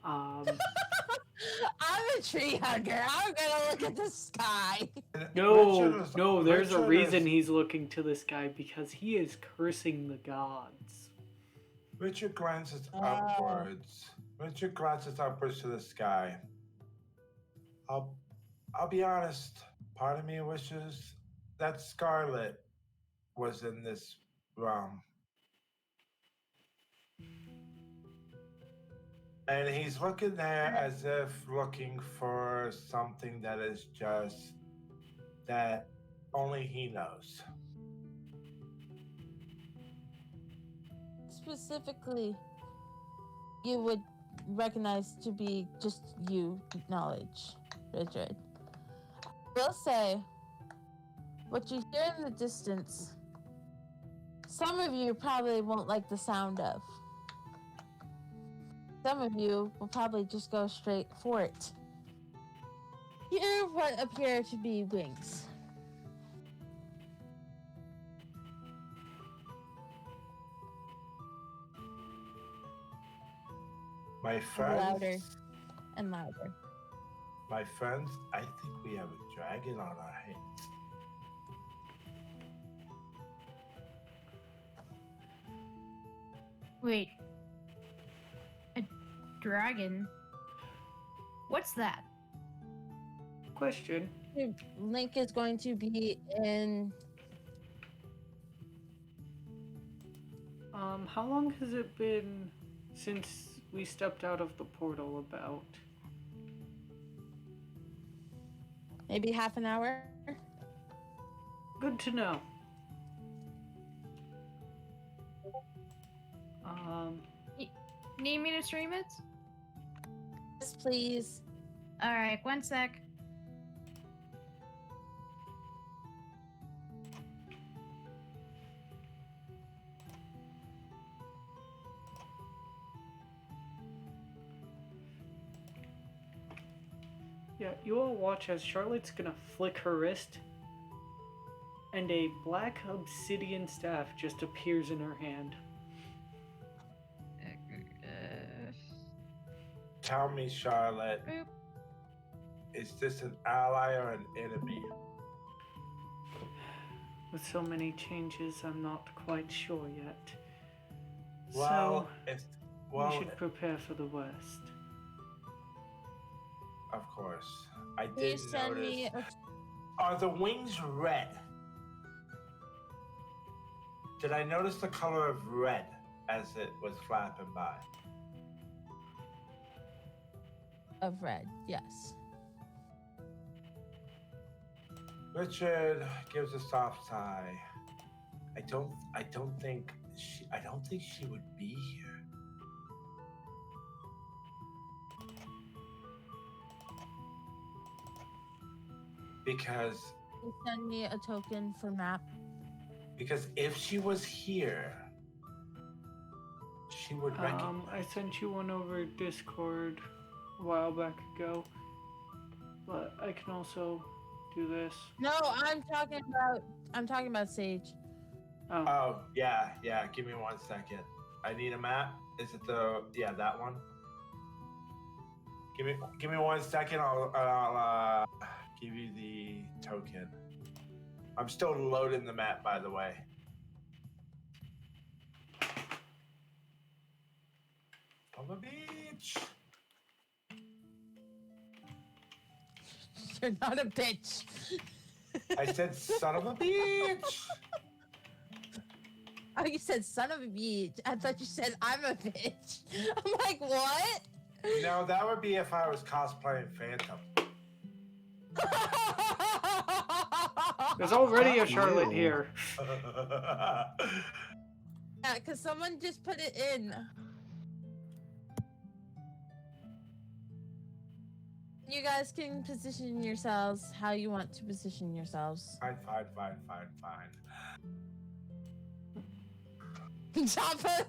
I'm a tree hugger. I'm gonna look at the sky. No, there's a Richard reason is- he's looking to the sky, because he is cursing the gods. Richard glances upwards. Richard glances upwards to the sky. I'll be honest. Part of me wishes that Scarlet was in this realm. And he's looking there as if looking for something that is just that only he knows. Specifically, you would recognize to be just you knowledge, Richard. I will say, what you hear in the distance, some of you probably won't like the sound of. Some of you will probably just go straight for it. Hear what appear to be wings. My friends, Louder and louder. my friends, I think we have a dragon on our hands. Wait. A dragon? What's that? Question. Link is going to be in. How long has it been since we stepped out of the portal about? Maybe half an hour. Good to know. Need me to stream it? Yes, please. Alright, 1 sec. Yeah, you all watch as Charlotte's gonna flick her wrist, and a black obsidian staff just appears in her hand. Tell me, Charlotte, Boop. is this an ally or an enemy? With so many changes, I'm not quite sure yet. Well, so we should prepare for the worst. Of course. I did Please send notice. me a Are the wings red? Did I notice the color of red as it was flapping by? of red. Yes. Richard gives a soft sigh. I don't think she would be here. Because Please send me a token for map. if she was here, she would recognize. I sent you one over Discord a while back ago, but I can also do this. No, I'm talking about Sage. Oh, Oh, yeah. Give me 1 second. I need a map. Is it that one? Give me 1 second. I'll give you the token. I'm still loading the map, by the way. On the beach. You're not a bitch. I said, son of a bitch. Oh, you said son of a bitch. I thought you said I'm a bitch. I'm like, what? No, that would be if I was cosplaying Phantom. there's already a Fuck Charlotte you. here. Yeah, because someone just put it in. You guys can position yourselves how you want to position yourselves. Fine. Top of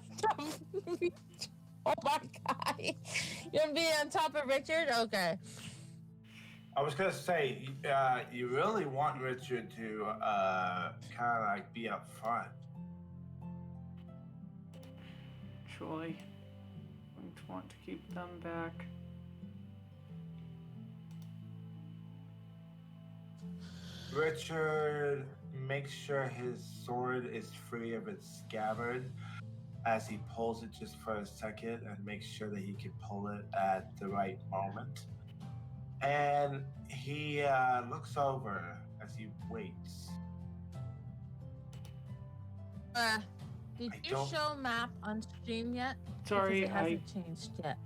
oh my god. You're gonna be on top of Richard? Okay. I was gonna say, you really want Richard to kind of like be up front. Actually, I don't want to keep them back. Richard makes sure his sword is free of its scabbard as he pulls it just for a second and makes sure that he can pull it at the right moment. And he looks over as he waits. Did I you don't- show map on stream yet? Sorry, because it hasn't changed yet.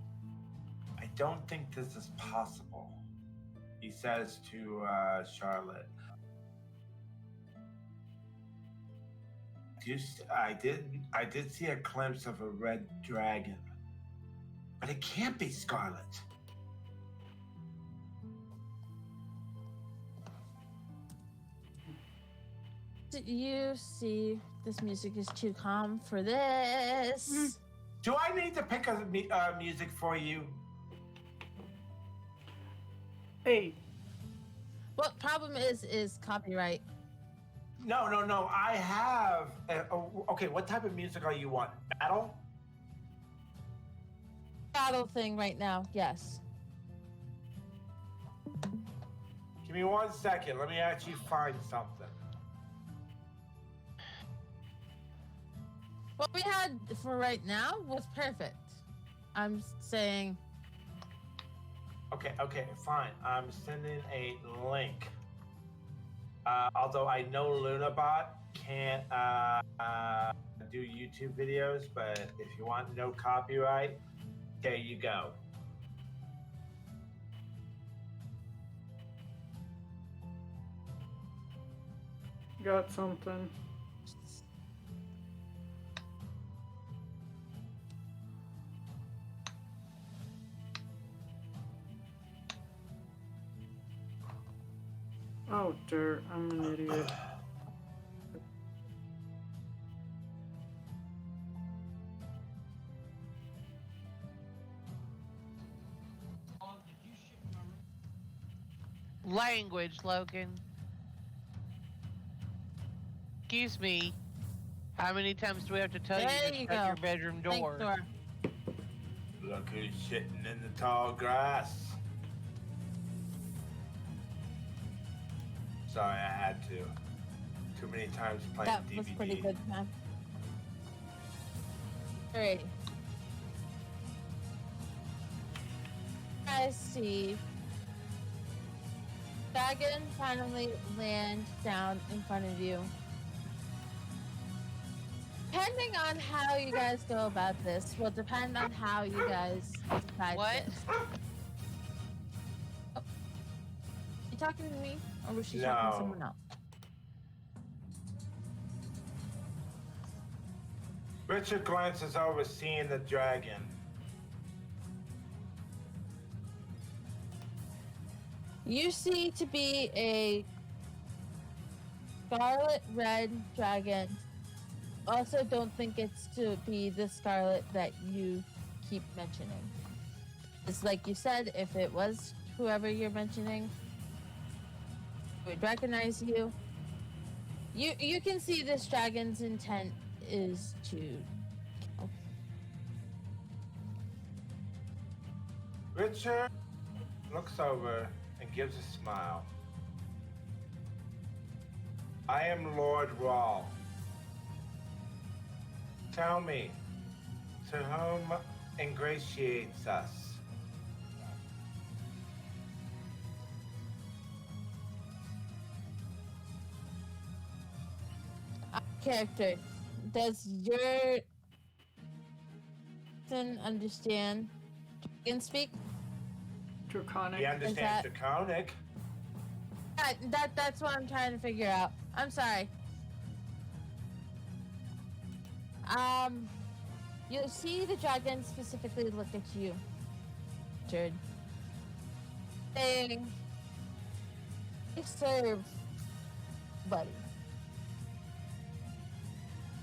don't think this is possible, he says to Charlotte. I did see a glimpse of a red dragon, but it can't be Scarlet. You see, this music is too calm for this. Do I need to pick a music for you? Hey, What problem is copyright? No. I have. Okay, what type of music are you want? Battle? Battle thing right now, yes. Give me 1 second. Let me actually find something. What we had for right now was perfect. I'm saying, Okay, fine. I'm sending a link. Although I know Lunabot can't do YouTube videos, but if you want no copyright, there you go. got something. Oh, dirt. I'm an idiot. Language, Logan. Excuse me. How many times do we have to tell There you to you shut go. your bedroom thanks, door? Dora. Look who's shitting in the tall grass. Sorry, I had to. Too many times playing That DVD. was pretty good, man. Alright. I see. Dragon finally land down in front of you. Depending on how you guys go about this will depend on how you guys decide What? this. Oh. You talking to me? Or was she talking to No. someone else? Richard glances over, seeing the dragon. You see to be a scarlet red dragon. Also, don't think it's to be the scarlet that you keep mentioning. It's like you said, if it was whoever you're mentioning, would recognize you. You can see this dragon's intent is to kill. Richard looks over and gives a smile. I am Lord Rawl. Tell me, to whom ingratiates us? Character, does your person understand dragon speak? Draconic. He understands that- Draconic. That's what I'm trying to figure out. I'm sorry. You'll see the dragon specifically look at you, Richard, saying, "I serve, buddy.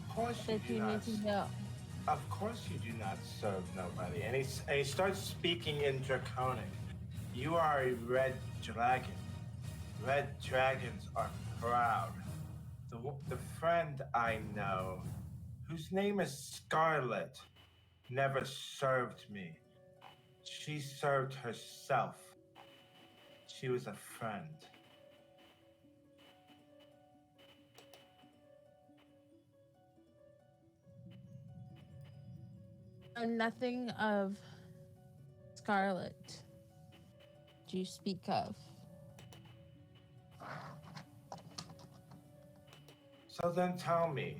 Of course you That do you not. need to know." Of course you do not serve nobody. And he starts speaking in Draconic. You are a red dragon. Red dragons are proud. The friend I know, whose name is Scarlet, never served me. She served herself. She was a friend. And nothing of Scarlet do you speak of. So then tell me,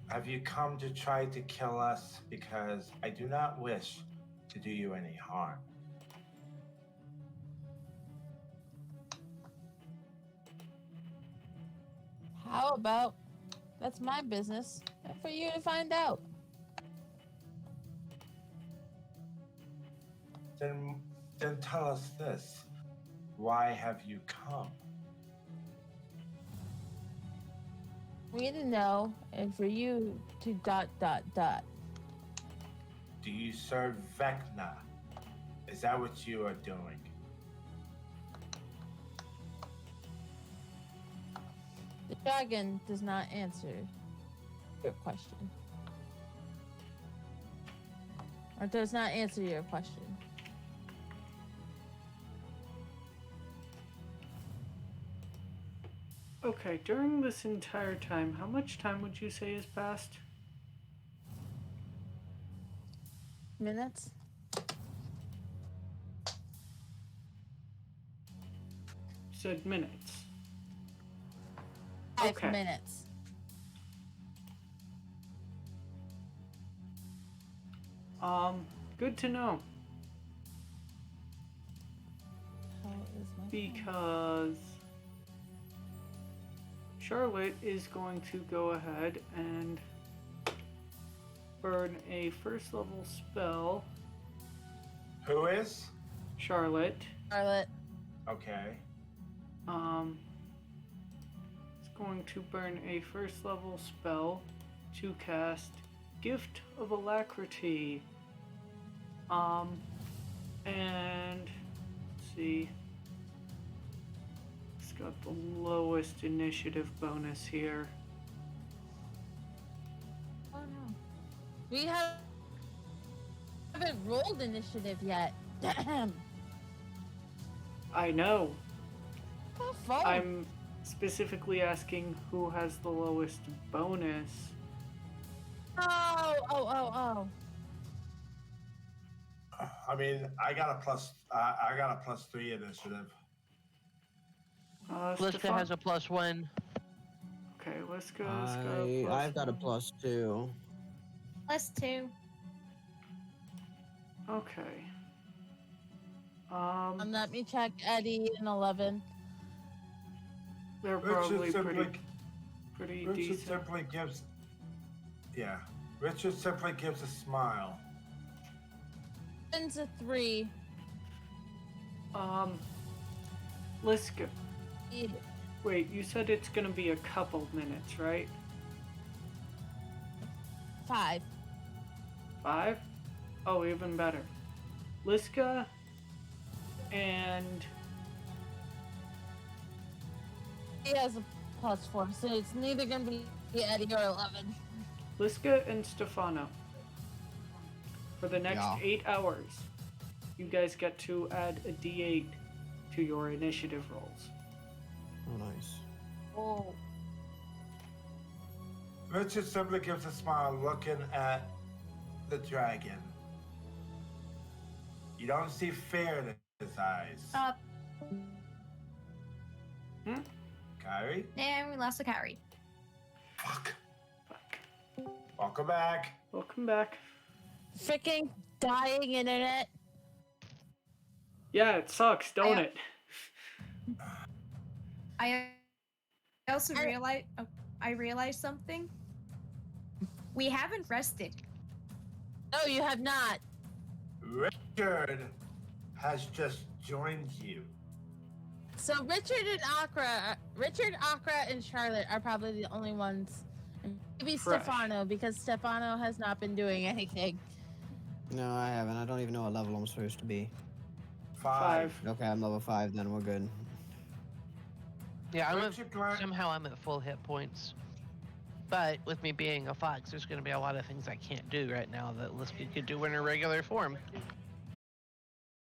Have you come to try to kill us? Because I do not wish to do you any harm. How about that's my business and for you to find out? Then tell us this. Why have you come? For me to know and for you to ... Do you serve Vecna? Is that what you are doing? The dragon does not answer your question. Or does not answer your question. Okay, during this entire time, how much time would you say has passed? Minutes? You said minutes. 5 Okay. minutes. Good to know. How is my Because Charlotte is going to go ahead and burn a first level spell. Who is? Charlotte. Charlotte? Okay. Is going to burn a first level spell to cast Gift of Alacrity. And let's see. It's got the lowest initiative bonus here. Oh no. We haven't rolled initiative yet. Damn. I know. How fun. I'm specifically asking who has the lowest bonus. Oh. I mean, I got a +3 initiative. Liska Stefan- has a +1. Okay, let's go. Let's go. I've got a +2. +2. Okay. Let me check Eddie in 11. They're probably Richard pretty Richard decent. simply gives. Yeah. Richard simply gives a smile. It's a 3. Liska. Need Wait, you said it's gonna be a couple minutes, right? 5. 5? Oh, even better. Liska and He has a +4, so it's neither gonna be Eddie or 11. Liska and Stefano. For the next Yeah. 8 hours, you guys get to add a D8 to your initiative rolls. Oh, nice. Oh. Richard simply gives a smile looking at the dragon. You don't see fear in his eyes. Kyrie? And we lost the carry. Fuck. Welcome back. Welcome back. Freaking dying internet. Yeah, it sucks, don't I- it? I also I- realized. Oh, I realized something. We haven't rested. No, you have not. Richard has just joined you. So Richard, Akra, and Charlotte are probably the only ones. And maybe Fresh. Stefano, because Stefano has not been doing anything. No, I haven't. I don't even know what level I'm supposed to be. 5. Okay, I'm level 5 then. We're good. Yeah, Richard somehow I'm at full hit points. But with me being a fox, there's going to be a lot of things I can't do right now that Liska could do in her regular form.